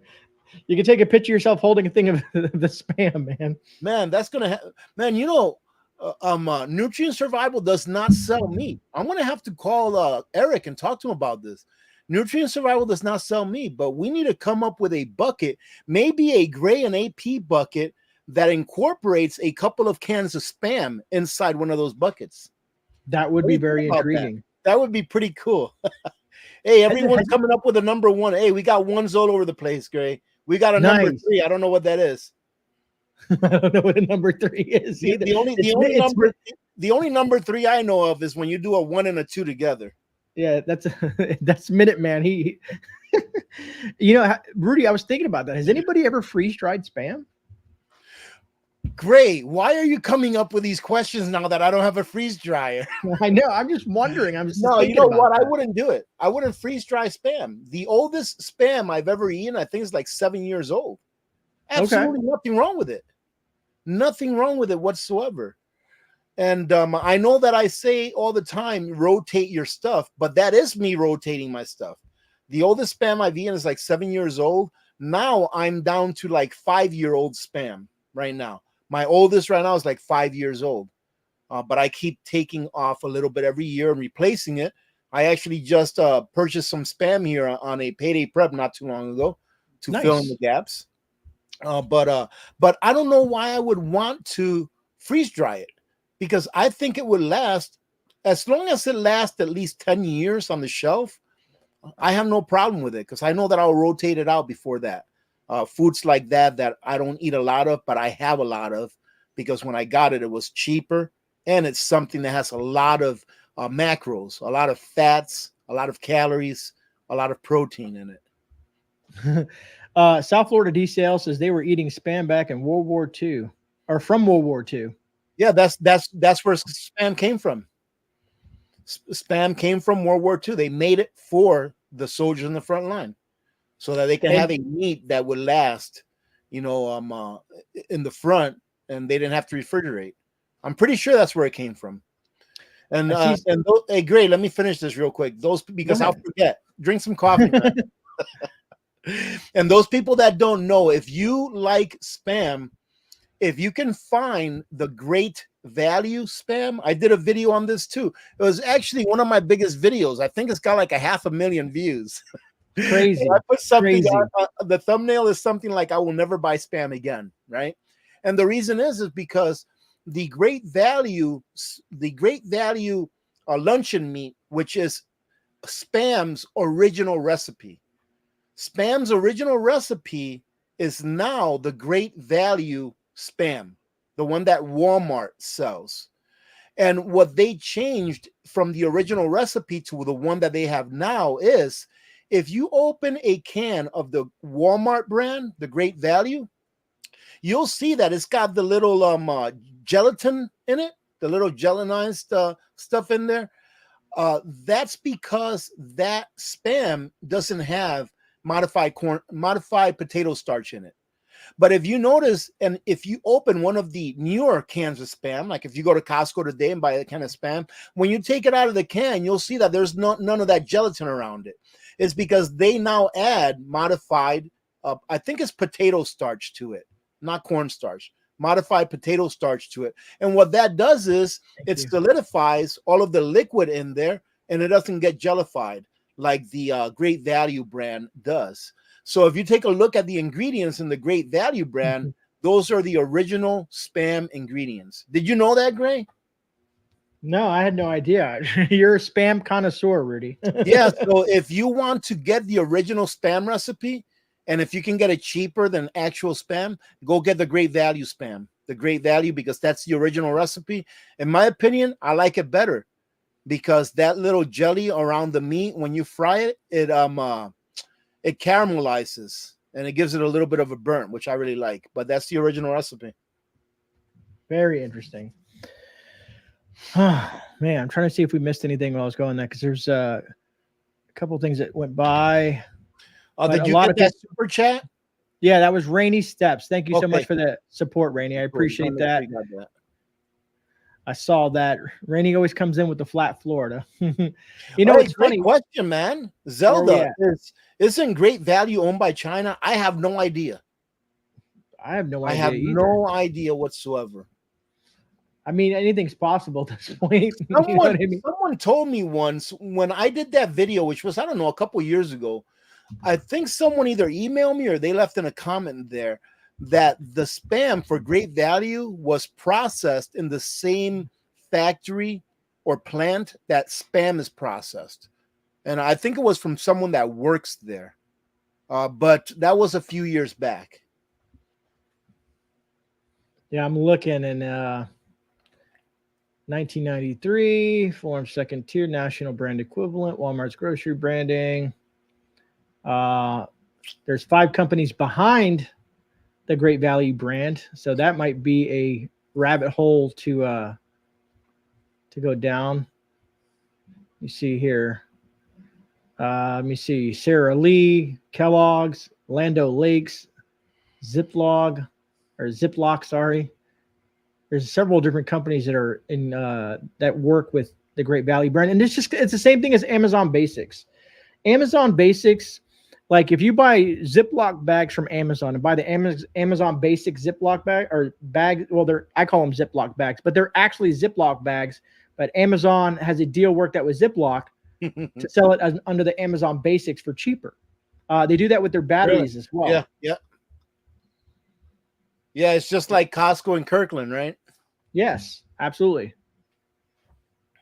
You can take a picture of yourself holding a thing of the Spam, man. Man, that's gonna man, Nutrient Survival does not sell meat. I'm gonna have to call Eric and talk to him about this. Nutrient survival does not sell meat, but we need to come up with a bucket, maybe a Grey and AP bucket that incorporates a couple of cans of Spam inside one of those buckets. That would be very intriguing. That would be pretty cool. Hey, everyone's has coming up with a number one. Hey, we got ones all over the place, Grey. We got a number Nice. 3. I don't know what that is. I don't know what a number 3 is either. The only number 3 I know of is when you do a 1 and a 2 together. Yeah, that's Minute Man. He you know, Rudy, I was thinking about that. Has anybody ever freeze-dried Spam? Grey, why are you coming up with these questions now that I don't have a freeze dryer? I know. I'm just wondering. I'm just no, thinking you know about what? that. I wouldn't do it. I wouldn't freeze dry Spam. The oldest Spam I've ever eaten, I think, is like 7 years old. Absolutely nothing wrong with it. Nothing wrong with it whatsoever. And I know that I say all the time, rotate your stuff, but that is me rotating my stuff. The oldest Spam I've eaten is like 7 years old. Now I'm down to like 5-year-old Spam right now. My oldest right now is like 5 years old. But I keep taking off a little bit every year and replacing it. I actually just purchased some Spam here on a payday prep not too long ago to fill in the gaps. But I don't know why I would want to freeze dry it, because I think it would last as long as it lasts at least 10 years on the shelf. I have no problem with it because I know that I'll rotate it out before that. Foods like that I don't eat a lot of, but I have a lot of, because when I got it, it was cheaper, and it's something that has a lot of macros, a lot of fats, a lot of calories, a lot of protein in it. South Florida DCL says they were eating Spam back in World War II, or from World War II. Yeah, that's where Spam came from. Spam came from World War II. They made it for the soldiers in the front line, so that they can have a meat that would last, in the front, and they didn't have to refrigerate. I'm pretty sure that's where it came from. And hey, Grey, let me finish this real quick. Because I'll forget. Drink some coffee, man. And those people that don't know, if you like Spam, if you can find the Great Value Spam, I did a video on this too. It was actually one of my biggest videos. I think it's got like 500,000 views. Crazy. I put something on, the thumbnail is something like, I will never buy Spam again, right? And the reason is because the Great Value luncheon meat, which is Spam's original recipe. Spam's original recipe is now the Great Value Spam, the one that Walmart sells. And what they changed from the original recipe to the one that they have now is, if you open a can of the Walmart brand, the Great Value, you'll see that it's got the little gelatin in it, the little gelatinized stuff in there. That's because that Spam doesn't have modified potato starch in it. But if you notice, and if you open one of the newer cans of Spam, like if you go to Costco today and buy a can of Spam, when you take it out of the can, you'll see that there's none of that gelatin around it. It's because they now add modified, I think it's potato starch to it, not cornstarch, modified potato starch to it. And what that does is it solidifies all of the liquid in there, and it doesn't get jellified like the Great Value brand does. So if you take a look at the ingredients in the Great Value brand, those are the original Spam ingredients. Did you know that, Grey? No, I had no idea. You're a Spam connoisseur, Rudy. Yeah, so if you want to get the original Spam recipe, and if you can get it cheaper than actual Spam, go get the Great Value Spam. The Great Value, because that's the original recipe. In my opinion, I like it better, because that little jelly around the meat, when you fry it, it caramelizes and it gives it a little bit of a burnt, which I really like. But that's the original recipe. Very interesting. Man, I'm trying to see if we missed anything while I was going there, because there's a couple of things that went by. Did you get that super chat? Yeah, that was Rainy Steps. Thank you so much for the support, Rainy. I appreciate that. I saw that. Rainy always comes in with the flat Florida. It's funny question, man. Zelda, isn't Great Value owned by China? I have no idea. I have no idea. I have no idea whatsoever. I mean, anything's possible at this point. You know Someone, what I mean? someone told me once when I did that video, which was, I don't know, a couple years ago. I think someone either emailed me or they left in a comment there that the spam for great value was processed in the same factory or plant that spam is processed. And I think it was from someone that works there. But that was a few years back. Yeah, I'm looking and 1993 form second tier national brand equivalent, Walmart's grocery branding. There's 5 companies behind the Great Value brand, so that might be a rabbit hole to go down. You see here. Let me see. Sara Lee, Kellogg's, Lando Lakes, Ziploc, sorry. There's several different companies that are in that work with the Great Value brand, and it's the same thing as Amazon Basics. Amazon Basics, like if you buy Ziploc bags from Amazon and buy the Amazon Basic Ziploc bag, well, I call them Ziploc bags, but they're actually Ziploc bags. But Amazon has a deal worked out with Ziploc to sell it under the Amazon Basics for cheaper. They do that with their batteries as well. Yeah, yeah. Yeah, it's just like Costco and Kirkland, right? Yes, absolutely.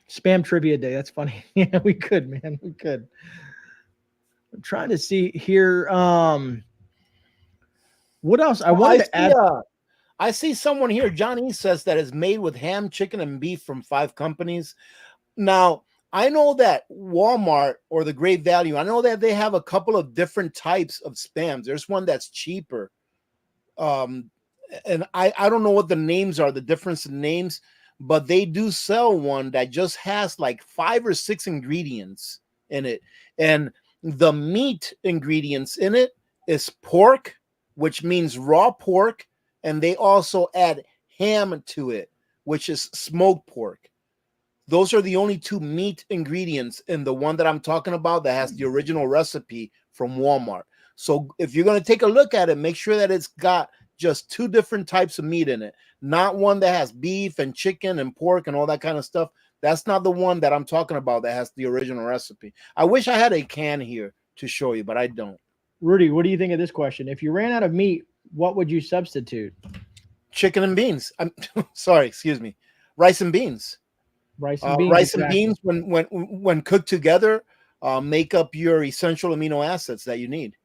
Spam trivia day. That's funny. Yeah, we could, man. We could. I'm trying to see here. What else? I wanted to add. I see someone here, Johnny says that is made with ham, chicken, and beef from 5 companies. Now, I know that Walmart or the Great Value, I know that they have a couple of different types of spams. There's one that's cheaper. And I don't know what the names are, the difference in names, but they do sell one that just has like 5 or 6 ingredients in it. And the meat ingredients in it is pork, which means raw pork. And they also add ham to it, which is smoked pork. Those are the only 2 meat ingredients in the one that I'm talking about that has the original recipe from Walmart. So if you're going to take a look at it, make sure that it's got just 2 different types of meat in it, not one that has beef and chicken and pork and all that kind of stuff. That's not the one that I'm talking about that has the original recipe. I wish I had a can here to show you, but I don't. Rudy, what do you think of this question? If you ran out of meat, what would you substitute? Chicken and beans. I'm sorry, excuse me. Rice and beans. Rice and beans. Rice and beans, when cooked together, make up your essential amino acids that you need.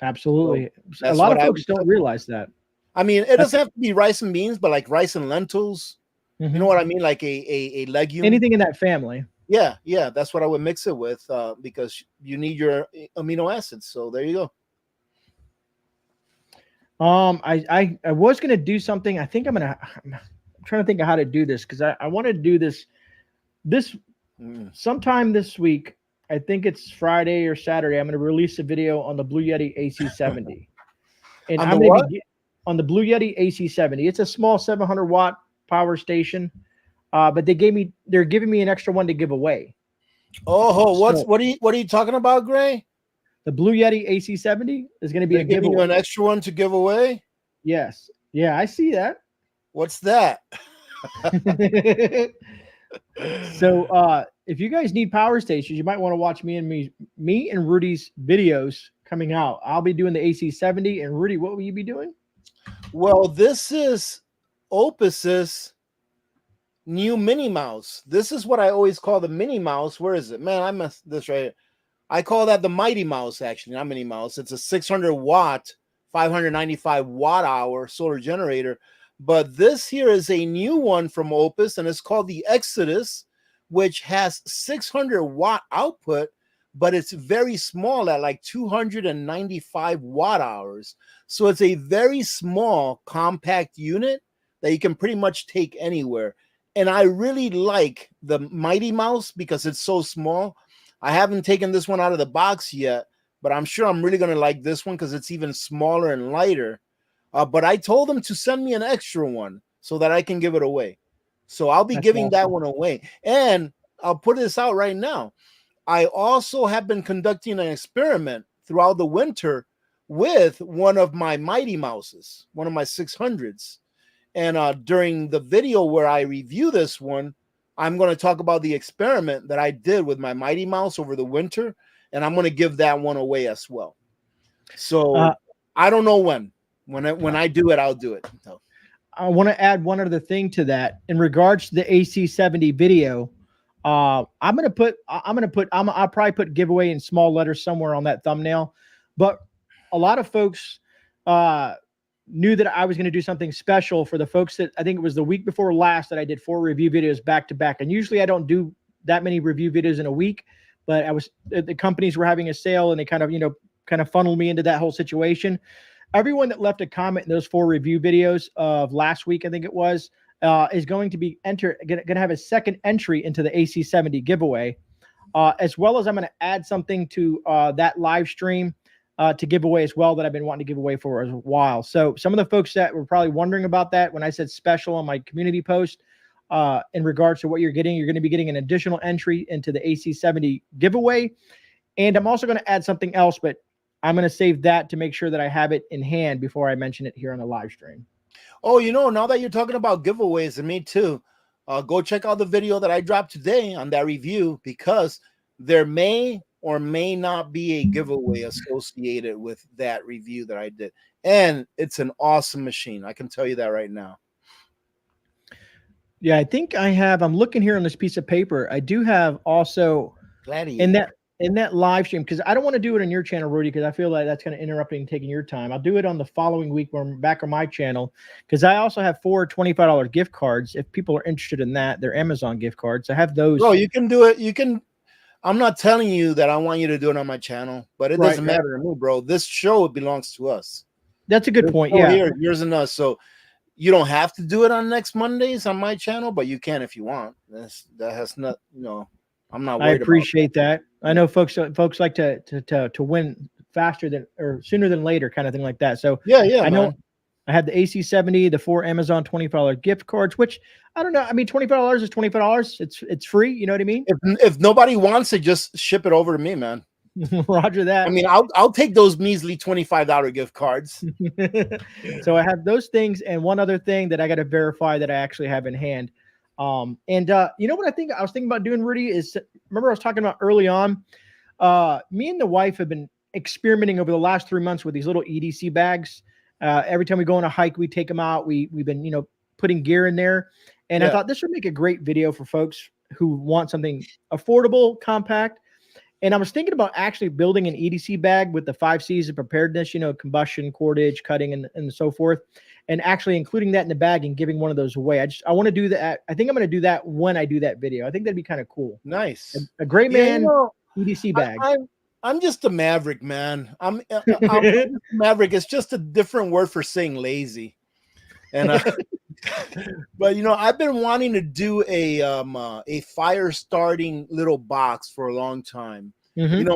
Absolutely. So a lot of folks don't realize that. I mean, it doesn't have to be rice and beans, but like rice and lentils. Mm-hmm. You know what I mean? Like a legume. Anything in that family. Yeah, yeah. That's what I would mix it with because you need your amino acids. So there you go. I was gonna do something. I think I'm trying to think of how to do this because I want to do this sometime this week. I think it's Friday or Saturday. I'm going to release a video on the Blue Yeti AC70, and I'm going to be on the Blue Yeti AC70. It's a small 700 watt power station, but they're giving me an extra one to give away. Oh, what are you talking about, Gray? The Blue Yeti AC70 is going to be a giveaway. Giving you an extra one to give away? Yes. Yeah, I see that. What's that? So if you guys need power stations, you might want to watch me and Rudy's videos coming out. I'll be doing the AC70, and Rudy, what will you be doing? Well, this is Opus's new Mini Mouse. This is what I always call the Mini Mouse. Where is it? Man, I messed this right here. I call that the Mighty Mouse, actually, not Mini Mouse. It's a 600 watt, 595 watt hour solar generator. But this here is a new one from Opus, and it's called the Exodus, which has 600 watt output, but it's very small at like 295 watt hours. So it's a very small, compact unit that you can pretty much take anywhere. And I really like the Mighty Mouse because it's so small. I haven't taken this one out of the box yet, but I'm sure I'm really going to like this one because it's even smaller and lighter. But I told them to send me an extra one so that I can give it away. So I'll be giving that one away. And I'll put this out right now. I also have been conducting an experiment throughout the winter with one of my Mighty Mouses, one of my 600s. And during the video where I review this one, I'm going to talk about the experiment that I did with my Mighty Mouse over the winter, and I'm going to give that one away as well. So I don't know when. When I do it, I'll do it. So. I want to add one other thing to that in regards to the AC-70 video. I'll probably put giveaway in small letters somewhere on that thumbnail, but a lot of folks knew that I was going to do something special for the folks that I think it was the week before last that I did 4 review videos back to back. And usually I don't do that many review videos in a week, but the companies were having a sale and they kind of funneled me into that whole situation. Everyone that left a comment in those 4 review videos of last week, I think it was, is going to be going to have a second entry into the AC-70 giveaway, as well as I'm going to add something to that live stream to give away as well that I've been wanting to give away for a while. So some of the folks that were probably wondering about that when I said special on my community post in regards to what you're going to be getting an additional entry into the AC-70 giveaway. And I'm also going to add something else, but I'm going to save that to make sure that I have it in hand before I mention it here on the live stream. Oh, now that you're talking about giveaways, and me too, go check out the video that I dropped today on that review, because there may or may not be a giveaway associated with that review that I did. And it's an awesome machine. I can tell you that right now. Yeah, I think I'm looking here on this piece of paper. I do have also in that live stream, because I don't want to do it on your channel, Rudy, because I feel like that's kind of interrupting and taking your time. I'll do it on the following week when I'm back on my channel, because I also have 4 $25 gift cards. If people are interested in that, they're Amazon gift cards. I have those. Oh, you can do it. You can. I'm not telling you that I want you to do it on my channel, but it doesn't matter to me, bro. This show belongs to us. That's a good point. Yeah, here, yours and us. So you don't have to do it on next Mondays on my channel, but you can if you want. That has not, I'm not worried. I appreciate that. I know folks like to win faster than or sooner than later, kind of thing like that. So yeah, I know. I had the AC-70, the 4 Amazon $25 gift cards, which I don't know. I mean, $25 is $25. It's free. You know what I mean? If nobody wants it, just ship it over to me, man. Roger that. I mean, I'll take those measly $25 gift cards. So I have those things, and one other thing that I got to verify that I actually have in hand. And you know what I was thinking about doing, Rudy, is remember I was talking about early on. Me and the wife have been experimenting over the last 3 months with these little EDC bags. Every time we go on a hike, we take them out. We've been, putting gear in there. And I thought this would make a great video for folks who want something affordable, compact. And I was thinking about actually building an EDC bag with the 5 C's of preparedness, combustion, cordage, cutting, and so forth, and actually including that in the bag and giving one of those away. I want to do that. I think I'm going to do that when I do that video. I think that'd be kind of cool. Nice. A GreyMan EDC bag. I'm just a maverick, man. I'm a maverick. It's just a different word for saying lazy. And but I've been wanting to do a fire starting little box for a long time. Mm-hmm.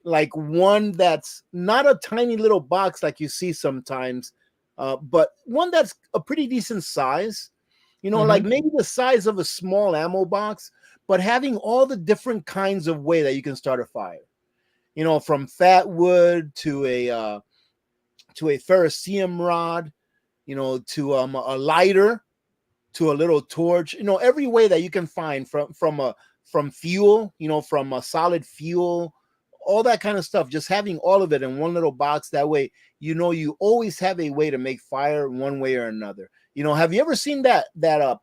Like one that's not a tiny little box like you see sometimes, but one that's a pretty decent size. Mm-hmm. Like maybe the size of a small ammo box, but having all the different kinds of way that you can start a fire. From fat wood to a ferrocerium rod, to a lighter, to a little torch, every way that you can find from fuel, from a solid fuel, all that kind of stuff. Just having all of it in one little box. That way, you always have a way to make fire one way or another. Have you ever seen that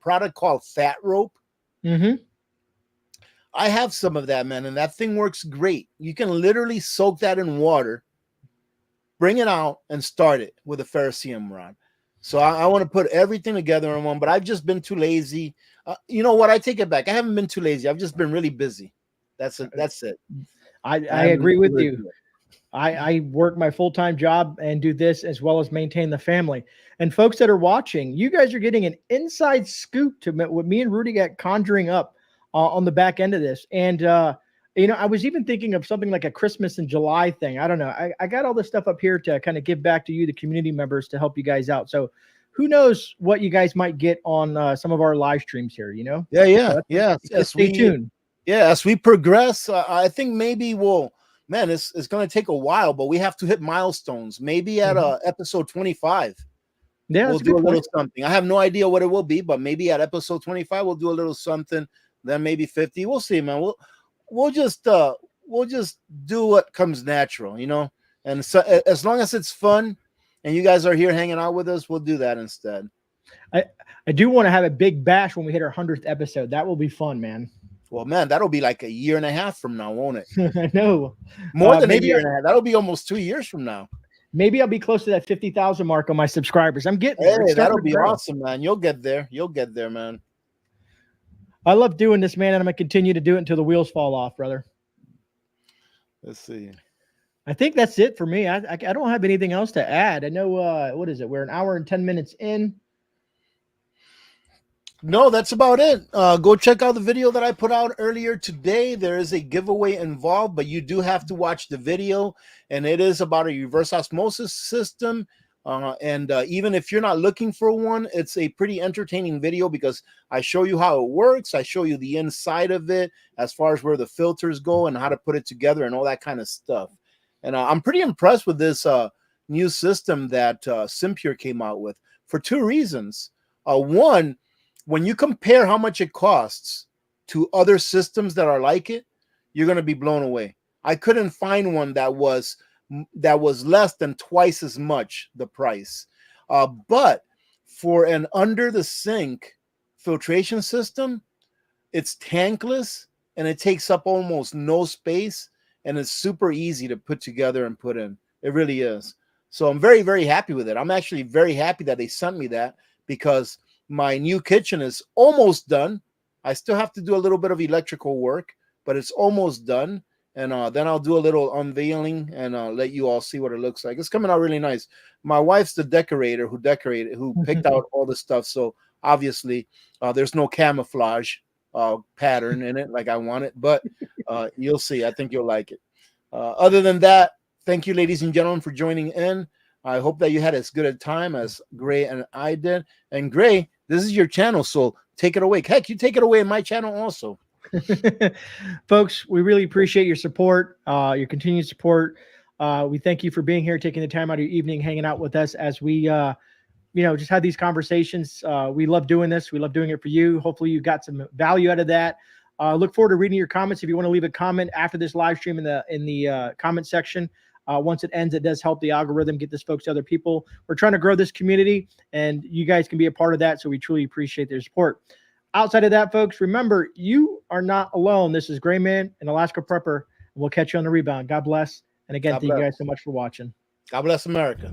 product called fat rope? Mm-hmm. I have some of that, man, and that thing works great. You can literally soak that in water, bring it out, and start it with a ferrocerium rod. So I want to put everything together in one, but I've just been too lazy. You know what? I take it back. I haven't been too lazy. I've just been really busy. That's it. I agree with you. I work my full-time job and do this as well as maintain the family. And folks that are watching, you guys are getting an inside scoop to what me and Rudy got conjuring up on the back end of this. And, I was even thinking of something like a Christmas in July thing. I don't know. I got all this stuff up here to kind of give back to you, the community members, to help you guys out. So who knows what you guys might get on some of our live streams here, Yeah. So stay tuned. Yeah, as we progress, I think maybe it's going to take a while, but we have to hit milestones. Maybe at episode 25, Yeah, We'll that's a do good a little point. something. I have no idea what it will be, but maybe at episode 25 we'll do a little something. Then maybe 50. We'll see, man. We'll just we'll just do what comes natural, you know. And so, as long as it's fun, and you guys are here hanging out with us, we'll do that instead. I I do want to have a big bash when we hit our 100th episode. That will be fun, man. Well, man, that'll be like a year and a half from now, won't it? I know. More than a Maybe year and a half. That'll be almost 2 years from now. maybe I'll be close to that 50,000 mark on my subscribers. I'm getting there. It's Hey, starting that'll to be grow. awesome, man. You'll get there. You'll get there, man. I love doing this, man, and I'm gonna continue to do it until the wheels fall off, brother. Let's see. I think that's it for me. I don't have anything else to add. I know what is it? We're an hour and 10 minutes in. No, that's about it. Go check out the video that I put out earlier today. There is a giveaway involved, but you do have to watch the video, and it is about a reverse osmosis system. And even if you're not looking for one, it's a pretty entertaining video because I show you how it works. I show you the inside of it as far as where the filters go and how to put it together and all that kind of stuff. And I'm pretty impressed with this new system that Simpure came out with for two reasons. One, when you compare how much it costs to other systems that are like it, you're going to be blown away. I couldn't find one that was less than twice as much the price. But for an under the sink filtration system, it's tankless and it takes up almost no space, and it's super easy to put together and put in. It really is. So I'm very, very happy with it. I'm actually very happy that they sent me that because my new kitchen is almost done. I still have to do a little bit of electrical work, but it's almost done. And then I'll do a little unveiling and let you all see what it looks like. It's coming out really nice. My wife's the decorator who picked out all the stuff. So obviously there's no camouflage pattern in it like I want it, but you'll see. I think you'll like it. Other than that, thank you, ladies and gentlemen, for joining in. I hope that you had as good a time as Grey and I did. And Grey, this is your channel, so take it away. Heck, you take it away in my channel also. Folks, we really appreciate your support, your continued support. We thank you for being here, taking the time out of your evening, hanging out with us as we, just have these conversations. We love doing this. We love doing it for you. Hopefully you got some value out of that. Look forward to reading your comments. If you want to leave a comment after this live stream in the comment section, once it ends, it does help the algorithm get this folks to other people. We're trying to grow this community, and you guys can be a part of that, so we truly appreciate their support. Outside of that, folks, remember, you are not alone. This is GreyMan and Alaska Prepper, and we'll catch you on the rebound. God bless. And again, thank you guys so much for watching. God bless America.